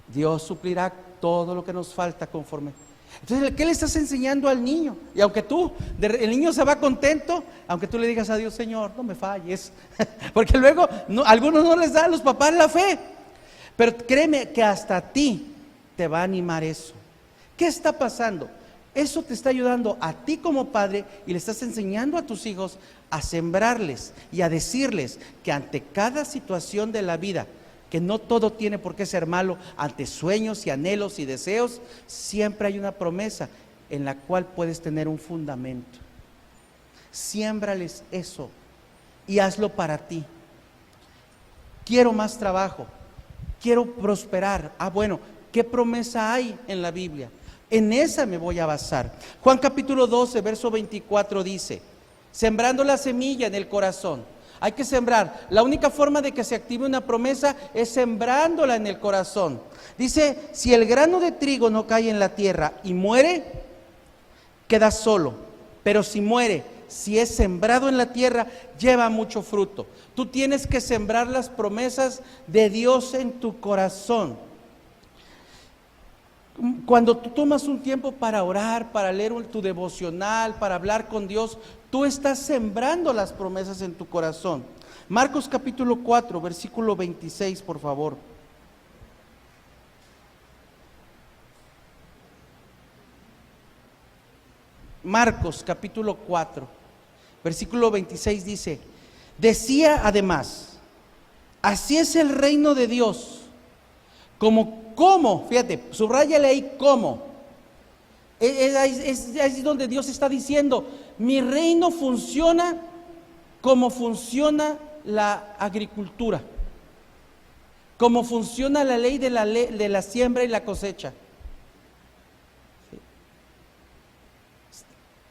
Dios suplirá todo lo que nos falta conforme. Entonces, ¿qué le estás enseñando al niño? Y aunque el niño se va contento, aunque tú le digas a Dios, Señor, no me falles, porque luego algunos no les dan a los papás la fe, pero créeme que hasta a ti te va a animar eso. ¿Qué está pasando? Eso te está ayudando a ti como padre, y le estás enseñando a tus hijos a sembrarles y a decirles que ante cada situación de la vida, que no todo tiene por qué ser malo, ante sueños y anhelos y deseos, siempre hay una promesa en la cual puedes tener un fundamento. Siémbrales eso y hazlo para ti. Quiero más trabajo, quiero prosperar. Bueno, ¿qué promesa hay en la Biblia? En esa me voy a basar. Juan capítulo 12, verso 24 dice, sembrando la semilla en el corazón. Hay que sembrar. La única forma de que se active una promesa es sembrándola en el corazón. Dice, si el grano de trigo no cae en la tierra y muere, queda solo. Pero si es sembrado en la tierra, lleva mucho fruto. Tú tienes que sembrar las promesas de Dios en tu corazón. Cuando tú tomas un tiempo para orar, para leer tu devocional, para hablar con Dios, tú estás sembrando las promesas en tu corazón. Marcos capítulo 4, versículo 26, por favor. Marcos capítulo 4, versículo 26 dice, decía además, así es el reino de Dios, ¿Cómo? Fíjate, subráyale ahí cómo. Es donde Dios está diciendo, mi reino funciona como funciona la agricultura, como funciona la ley de la siembra y la cosecha.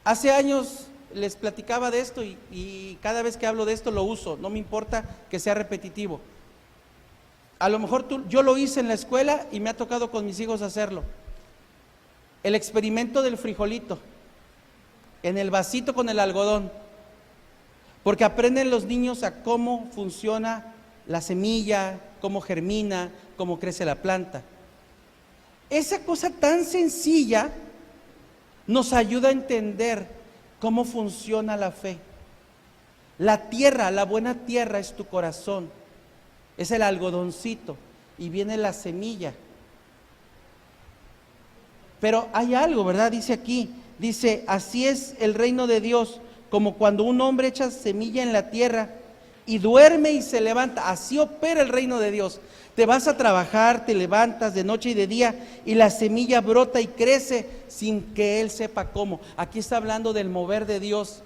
Hace años les platicaba de esto y cada vez que hablo de esto lo uso, no me importa que sea repetitivo. A lo mejor yo lo hice en la escuela y me ha tocado con mis hijos hacerlo. El experimento del frijolito, en el vasito con el algodón, porque aprenden los niños a cómo funciona la semilla, cómo germina, cómo crece la planta. Esa cosa tan sencilla nos ayuda a entender ¿Cómo funciona la fe? La tierra, la buena tierra es tu corazón, es el algodoncito y viene la semilla. Pero hay algo, ¿verdad? Dice aquí, dice, así es el reino de Dios, como cuando un hombre echa semilla en la tierra y duerme y se levanta. Así opera el reino de Dios. Te vas a trabajar, te levantas de noche y de día y la semilla brota y crece sin que Él sepa cómo. Aquí está hablando del mover de Dios.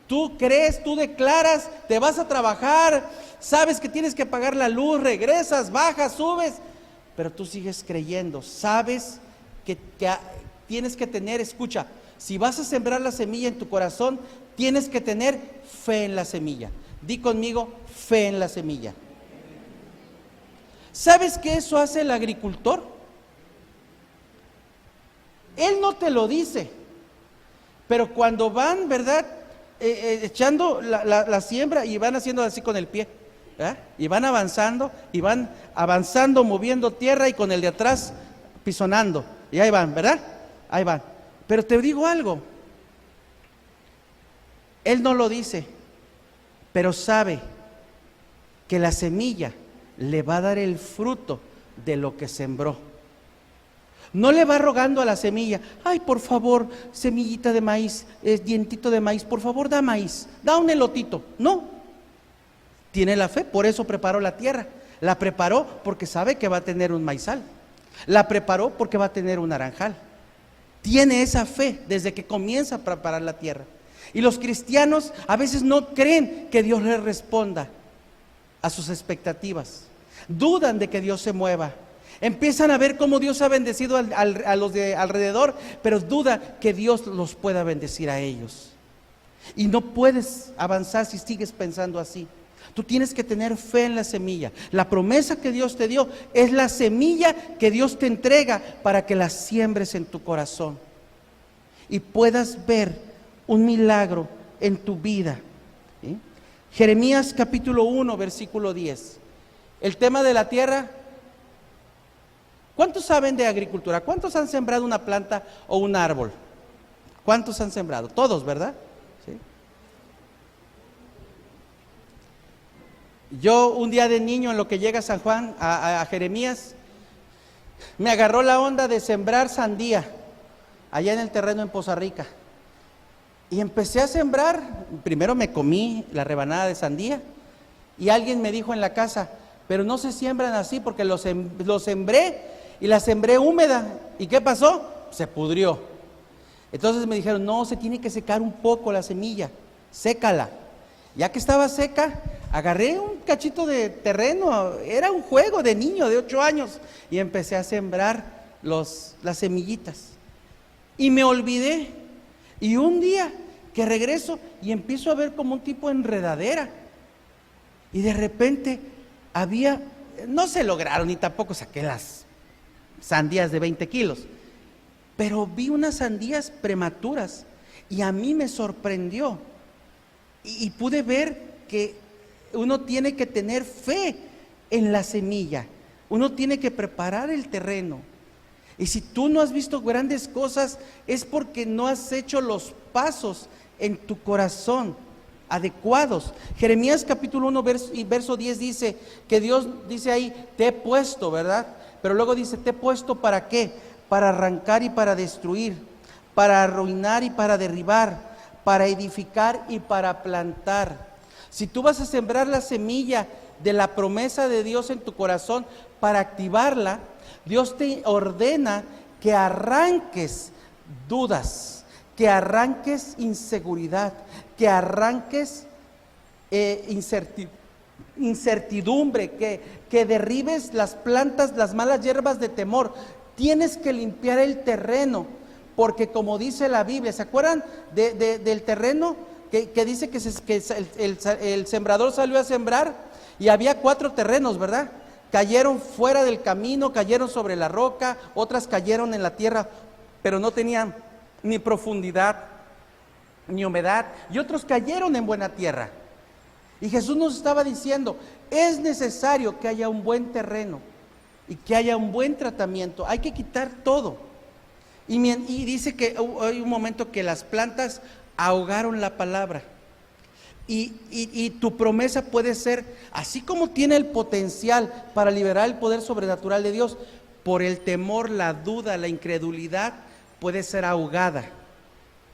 Tú crees, tú declaras, te vas a trabajar, sabes que tienes que pagar la luz, regresas, bajas, subes, pero tú sigues creyendo, sabes que tienes que tener, escucha, si vas a sembrar la semilla en tu corazón, tienes que tener fe en la semilla. Di conmigo, fe en la semilla. ¿Sabes qué eso hace el agricultor? Él no te lo dice, pero cuando van, ¿verdad? Echando la siembra y van haciendo así con el pie, ¿verdad? Y van avanzando, moviendo tierra y con el de atrás pisonando. Y ahí van, ¿verdad? Ahí van. Pero te digo algo, Él no lo dice, pero sabe que la semilla le va a dar el fruto de lo que sembró. No le va rogando a la semilla, ay, por favor, semillita de maíz, dientito de maíz, por favor, da maíz, da un elotito. No, tiene la fe, por eso preparó la tierra. La preparó porque sabe que va a tener un maizal. La preparó porque va a tener un naranjal. Tiene esa fe desde que comienza a preparar la tierra. Y los cristianos a veces no creen que Dios les responda a sus expectativas. Dudan de que Dios se mueva. Empiezan a ver cómo Dios ha bendecido a los de alrededor, pero duda que Dios los pueda bendecir a ellos. Y no puedes avanzar si sigues pensando así. Tú tienes que tener fe en la semilla. La promesa que Dios te dio es la semilla que Dios te entrega para que la siembres en tu corazón y puedas ver un milagro en tu vida. ¿Sí? Jeremías capítulo 1, versículo 10. El tema de la tierra. ¿Cuántos saben de agricultura? ¿Cuántos han sembrado una planta o un árbol? ¿Cuántos han sembrado? Todos, ¿verdad? ¿Sí? Yo un día de niño, en lo que llega San Juan a Jeremías, me agarró la onda de sembrar sandía allá en el terreno en Poza Rica. Y empecé a sembrar. Primero me comí la rebanada de sandía y alguien me dijo en la casa, pero no se siembran así porque lo sembré y la sembré húmeda. ¿Y qué pasó? Se pudrió. Entonces me dijeron, no, se tiene que secar un poco la semilla, sécala. Ya que estaba seca, agarré un cachito de terreno, era un juego de niño de 8 años, y empecé a sembrar las semillitas. Y me olvidé. Y un día que regreso y empiezo a ver como un tipo de enredadera. Y de repente no se lograron, ni tampoco saqué las sandías de 20 kilos, pero vi unas sandías prematuras y a mí me sorprendió. Y pude ver que uno tiene que tener fe en la semilla, uno tiene que preparar el terreno. Y si tú no has visto grandes cosas, es porque no has hecho los pasos en tu corazón adecuados. Jeremías capítulo 1 verso 10 dice que Dios dice ahí, te he puesto, ¿verdad? Pero luego dice, te he puesto ¿para qué? Para arrancar y para destruir, para arruinar y para derribar, para edificar y para plantar. Si tú vas a sembrar la semilla de la promesa de Dios en tu corazón para activarla, Dios te ordena que arranques dudas, que arranques inseguridad, que arranques incertidumbre, que derribes las plantas, las malas hierbas de temor. Tienes que limpiar el terreno, porque como dice la Biblia, ¿se acuerdan del terreno que dice que el sembrador salió a sembrar y había 4 terrenos, ¿verdad? Cayeron fuera del camino, cayeron sobre la roca, otras cayeron en la tierra, pero no tenían ni profundidad, ni humedad, y otros cayeron en buena tierra. Y Jesús nos estaba diciendo, es necesario que haya un buen terreno y que haya un buen tratamiento, hay que quitar todo. Y dice que hay un momento que las plantas ahogaron la palabra. Y tu promesa puede ser, así como tiene el potencial para liberar el poder sobrenatural de Dios, por el temor, la duda, la incredulidad, puede ser ahogada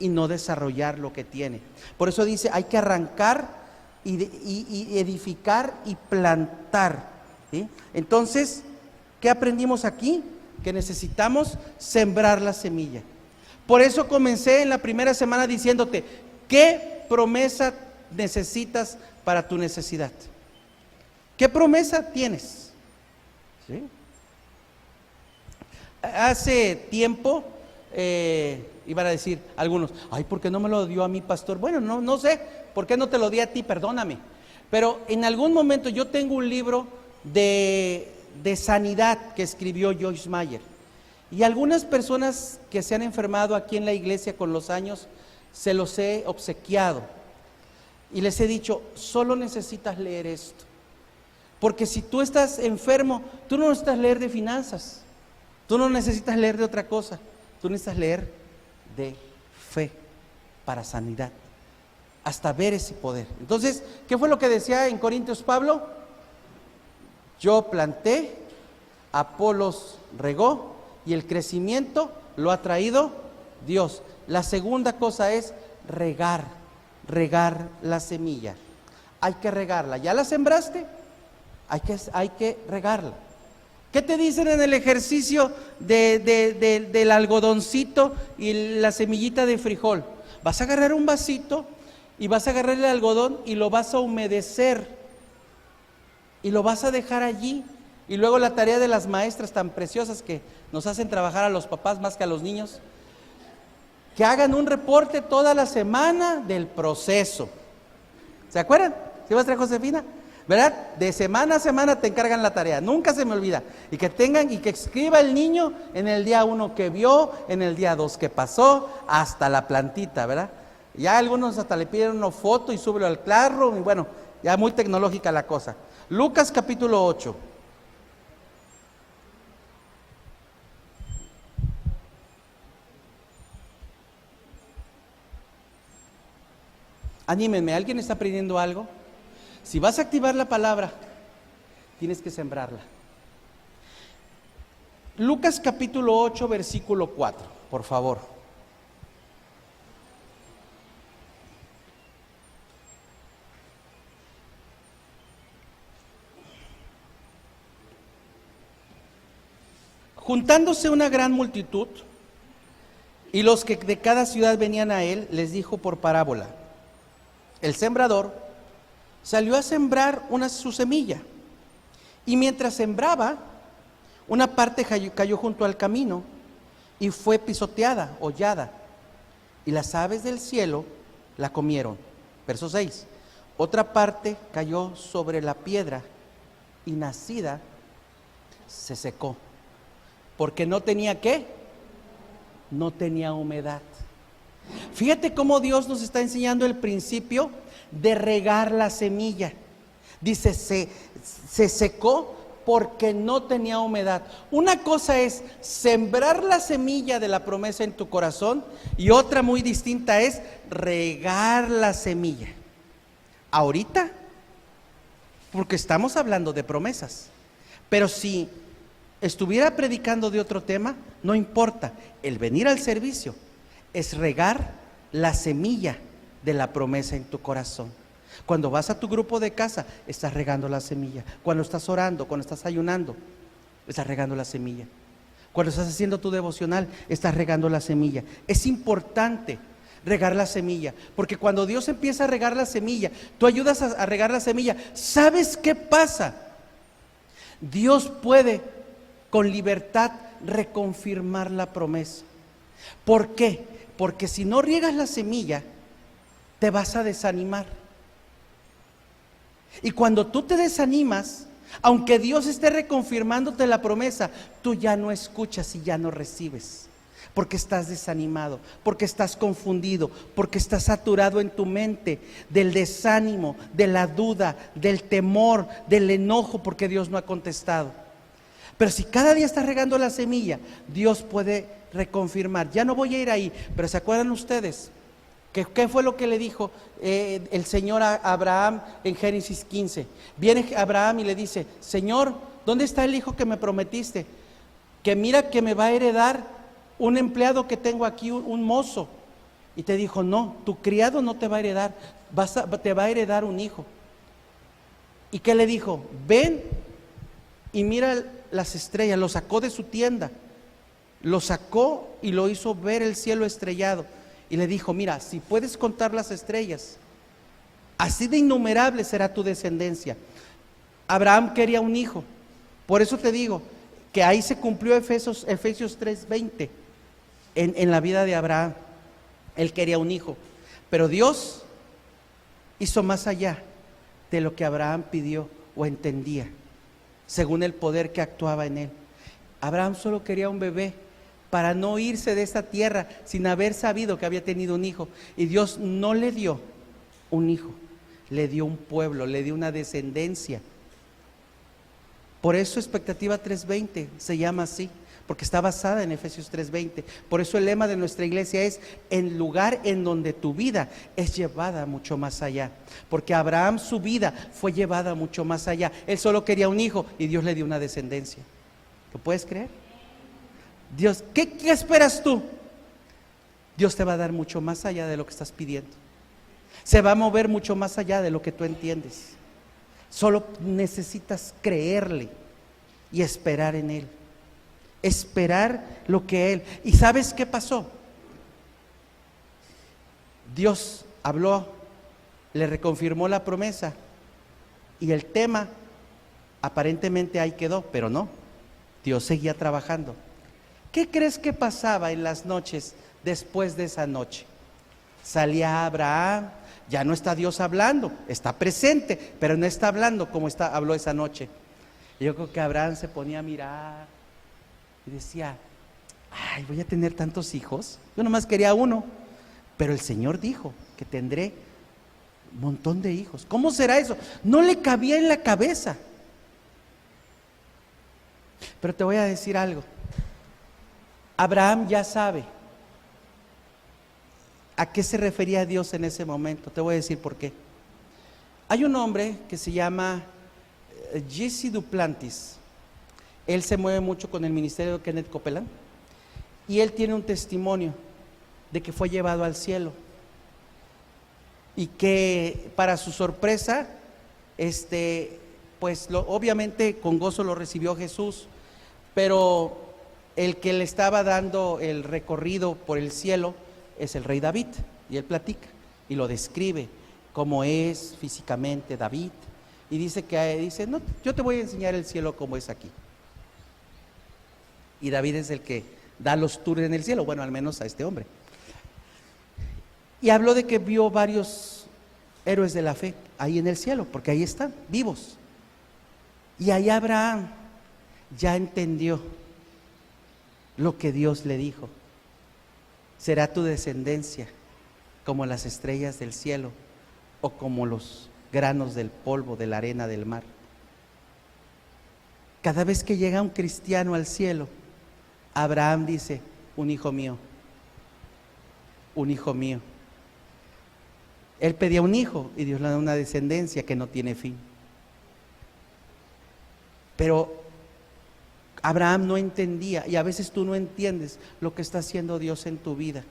y no desarrollar lo que tiene. Por eso dice, hay que arrancar y edificar y plantar, ¿sí? Entonces, ¿qué aprendimos aquí? Que necesitamos sembrar la semilla. Por eso comencé en la primera semana diciéndote, ¿qué promesa necesitas para tu necesidad? ¿Qué promesa tienes? ¿Sí? Hace tiempo iban a decir algunos, ay, ¿por qué no me lo dio a mi pastor? Bueno, no sé, ¿por qué no te lo di a ti? Perdóname. Pero en algún momento yo tengo un libro de sanidad que escribió Joyce Meyer. Y algunas personas que se han enfermado aquí en la iglesia con los años, se los he obsequiado. Y les he dicho, solo necesitas leer esto. Porque si tú estás enfermo, tú no necesitas leer de finanzas. Tú no necesitas leer de otra cosa. Tú necesitas leer de fe para sanidad. Hasta ver ese poder. Entonces, ¿qué fue lo que decía en Corintios Pablo? Yo planté, Apolos regó y el crecimiento lo ha traído Dios. La segunda cosa es regar la semilla. Hay que regarla. ¿Ya la sembraste? Hay que regarla. ¿Qué te dicen en el ejercicio del algodoncito y la semillita de frijol? Vas a agarrar un vasito y vas a agarrar el algodón y lo vas a humedecer y lo vas a dejar allí. Y luego la tarea de las maestras tan preciosas que nos hacen trabajar a los papás más que a los niños, que hagan un reporte toda la semana del proceso. ¿Se acuerdan? ¿Sí, maestra Josefina? ¿Verdad? De semana a semana te encargan la tarea, nunca se me olvida. Y que escriba el niño en el día 1 que vio, en el día 2 que pasó, hasta la plantita, ¿verdad? Ya algunos hasta le piden una foto y súbelo al Classroom, y bueno, ya muy tecnológica la cosa. Lucas capítulo 8. Anímenme, ¿alguien está aprendiendo algo? Si vas a activar la palabra, tienes que sembrarla. Lucas capítulo 8, versículo 4, por favor. Juntándose una gran multitud, y los que de cada ciudad venían a él, les dijo por parábola: el sembrador salió a sembrar su semilla, y mientras sembraba, una parte cayó junto al camino y fue pisoteada, hollada, y las aves del cielo la comieron. Verso 6. Otra parte cayó sobre la piedra y nacida se secó, porque no tenía ¿qué? No tenía humedad. Fíjate cómo Dios nos está enseñando el principio de regar la semilla. Dice, se secó porque no tenía humedad. Una cosa es sembrar la semilla de la promesa en tu corazón, y otra muy distinta es regar la semilla. Ahorita, porque estamos hablando de promesas, pero si estuviera predicando de otro tema, no importa. El venir al servicio es regar la semilla de la promesa en tu corazón. Cuando vas a tu grupo de casa, estás regando la semilla. Cuando estás orando, cuando estás ayunando, estás regando la semilla. Cuando estás haciendo tu devocional, estás regando la semilla. Es importante regar la semilla, porque cuando Dios empieza a regar la semilla, tú ayudas a regar la semilla. ¿Sabes qué pasa? Dios puede con libertad reconfirmar la promesa. ¿Por qué? Porque si no riegas la semilla, te vas a desanimar. Y cuando tú te desanimas, aunque Dios esté reconfirmándote la promesa, tú ya no escuchas y ya no recibes, porque estás desanimado, porque estás confundido, porque estás saturado en tu mente del desánimo, de la duda, del temor, del enojo, porque Dios no ha contestado. Pero si cada día estás regando la semilla, Dios puede reconfirmar. Ya no voy a ir ahí, pero ¿se acuerdan ustedes ¿Qué fue lo que le dijo el Señor a Abraham en Génesis 15? Viene Abraham y le dice: Señor, ¿dónde está el hijo que me prometiste? Que mira que me va a heredar un empleado que tengo aquí, un mozo. Y te dijo: no, tu criado no te va a heredar, te va a heredar un hijo. ¿Y qué le dijo? Ven y mira las estrellas. Lo sacó de su tienda, lo sacó y lo hizo ver el cielo estrellado. Y le dijo: mira, si puedes contar las estrellas, así de innumerable será tu descendencia. Abraham quería un hijo. Por eso te digo que ahí se cumplió Efesios 3:20 en la vida de Abraham. Él quería un hijo, pero Dios hizo más allá de lo que Abraham pidió o entendía, según el poder que actuaba en él. Abraham solo quería un bebé para no irse de esta tierra sin haber sabido que había tenido un hijo. Y Dios no le dio un hijo, le dio un pueblo, le dio una descendencia. Por eso Expectativa 3:20 se llama así, porque está basada en Efesios 3:20. Por eso el lema de nuestra iglesia es: el lugar en donde tu vida es llevada mucho más allá. Porque Abraham, su vida fue llevada mucho más allá. Él solo quería un hijo y Dios le dio una descendencia. ¿Lo puedes creer? Dios, ¿qué esperas tú? Dios te va a dar mucho más allá de lo que estás pidiendo. Se va a mover mucho más allá de lo que tú entiendes. Solo necesitas creerle y esperar en Él. Esperar lo que Él. ¿Y sabes qué pasó? Dios habló, le reconfirmó la promesa y el tema aparentemente ahí quedó, pero no. Dios seguía trabajando. ¿Qué crees que pasaba en las noches después de esa noche? Salía Abraham, ya no está Dios hablando, está presente, pero no está hablando como habló esa noche. Y yo creo que Abraham se ponía a mirar y decía: ay, voy a tener tantos hijos. Yo nomás quería uno, pero el Señor dijo que tendré un montón de hijos. ¿Cómo será eso? No le cabía en la cabeza. Pero te voy a decir algo. Abraham ya sabe a qué se refería Dios en ese momento. Te voy a decir por qué. Hay un hombre que se llama Jesse Duplantis. Él se mueve mucho con el ministerio de Kenneth Copeland y él tiene un testimonio de que fue llevado al cielo y que para su sorpresa, pues obviamente con gozo lo recibió Jesús, pero el que le estaba dando el recorrido por el cielo es el rey David, y él platica y lo describe cómo es físicamente David, y dice no, yo te voy a enseñar el cielo como es aquí. Y David es el que da los tours en el cielo, bueno, al menos a este hombre. Y habló de que vio varios héroes de la fe ahí en el cielo, porque ahí están, vivos. Y ahí Abraham ya entendió lo que Dios le dijo: será tu descendencia como las estrellas del cielo o como los granos del polvo de la arena del mar. Cada vez que llega un cristiano al cielo, Abraham dice: un hijo mío, un hijo mío. Él pedía un hijo y Dios le da una descendencia que no tiene fin. Pero Abraham no entendía, y a veces tú no entiendes lo que está haciendo Dios en tu vida.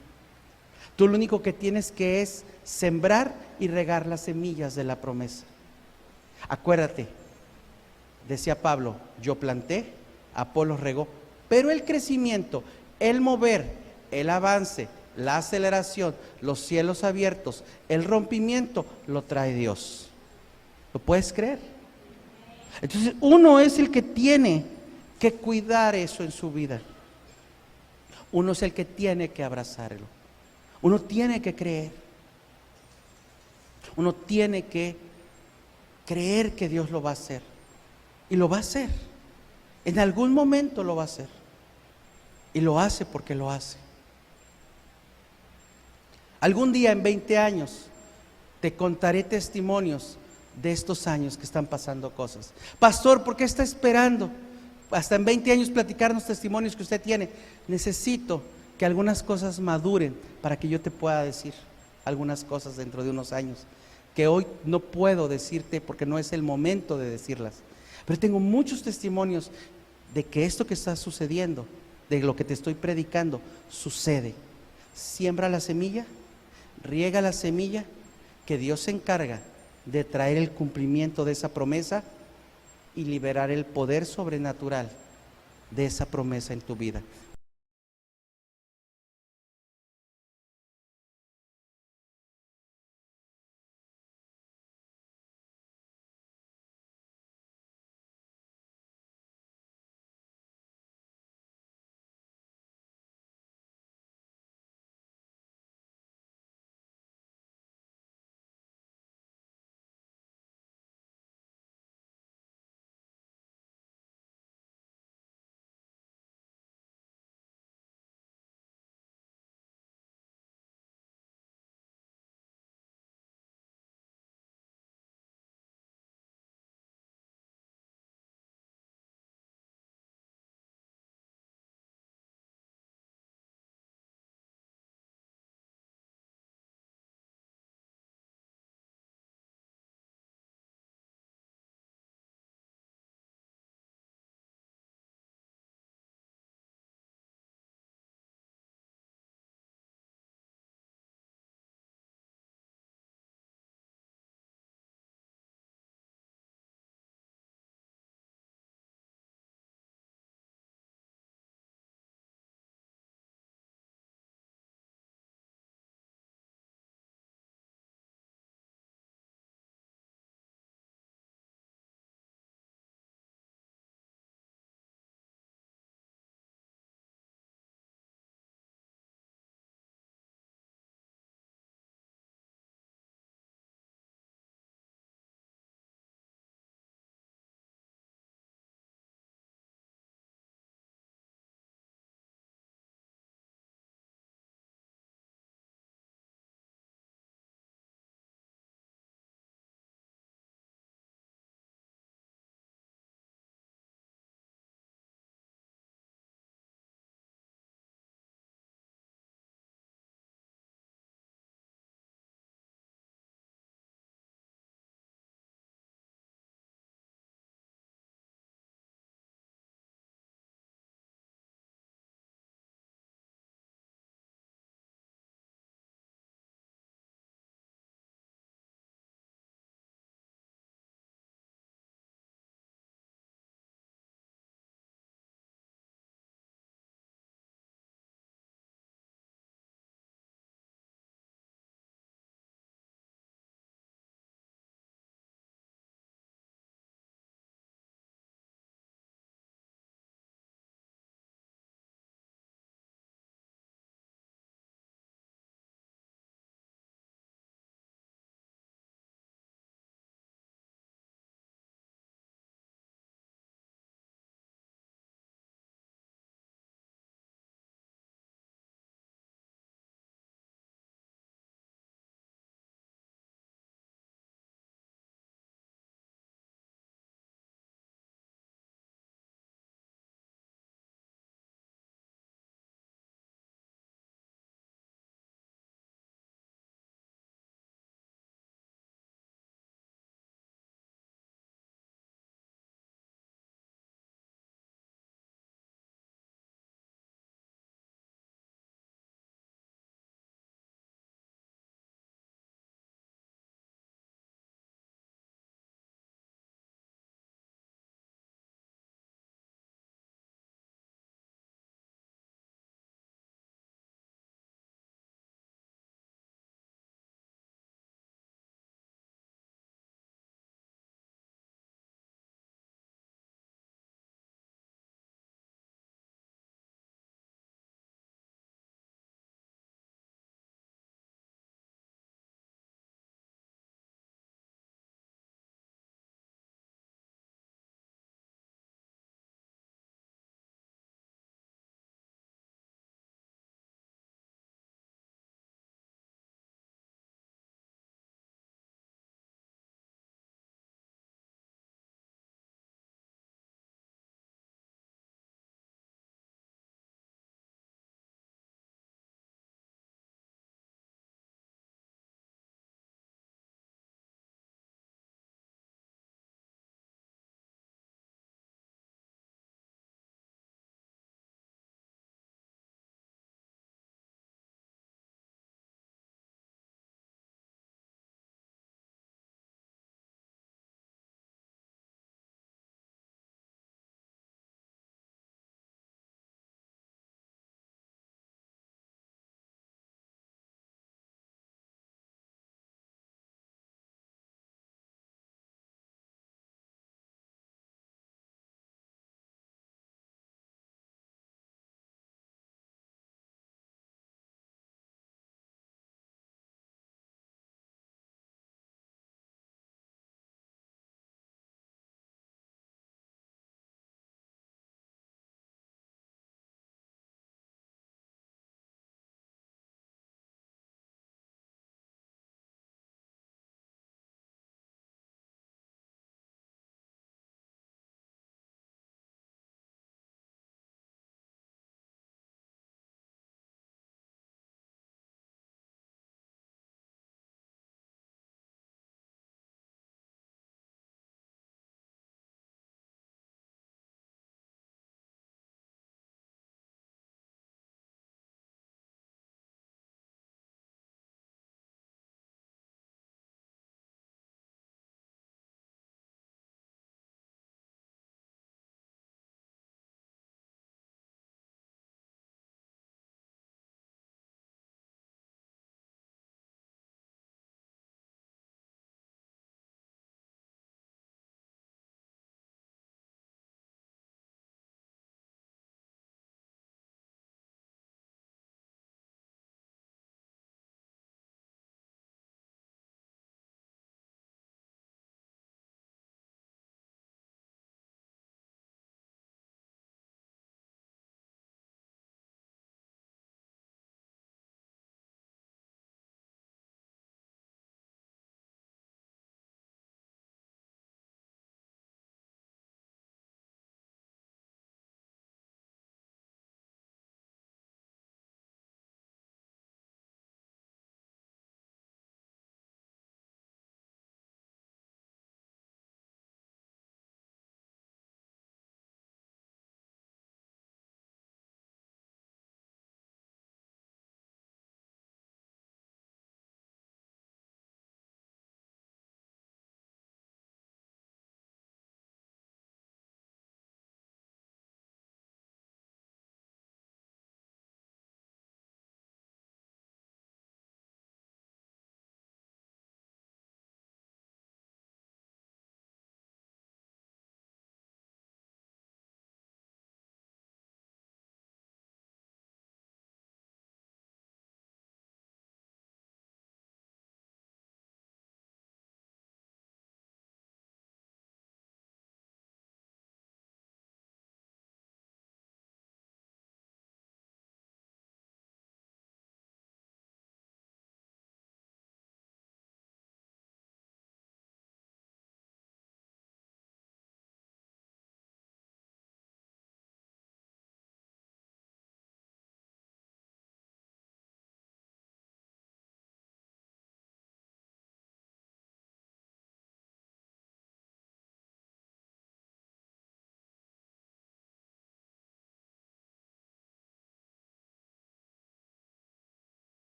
Tú lo único que tienes que es sembrar y regar las semillas de la promesa. Acuérdate, decía Pablo: yo planté, Apolos regó, pero el crecimiento, el mover, el avance, la aceleración, los cielos abiertos, el rompimiento, lo trae Dios. ¿Lo puedes creer? Entonces uno es el que tiene que cuidar eso en su vida. Uno es el que tiene que abrazarlo. Uno tiene que creer. Uno tiene que creer que Dios lo va a hacer. Y lo va a hacer. En algún momento lo va a hacer. Y lo hace porque lo hace. Algún día en 20 años te contaré testimonios de estos años que están pasando cosas. Pastor, ¿por qué está esperando hasta en 20 años platicarnos testimonios que usted tiene? Necesito que algunas cosas maduren para que yo te pueda decir. algunas cosas dentro de unos años que hoy no puedo decirte porque no es el momento de decirlas. Pero tengo muchos testimonios de que esto que está sucediendo, de lo que te estoy predicando, sucede. Siembra la semilla, riega la semilla, que Dios se encarga de traer el cumplimiento de esa promesa y liberar el poder sobrenatural de esa promesa en tu vida.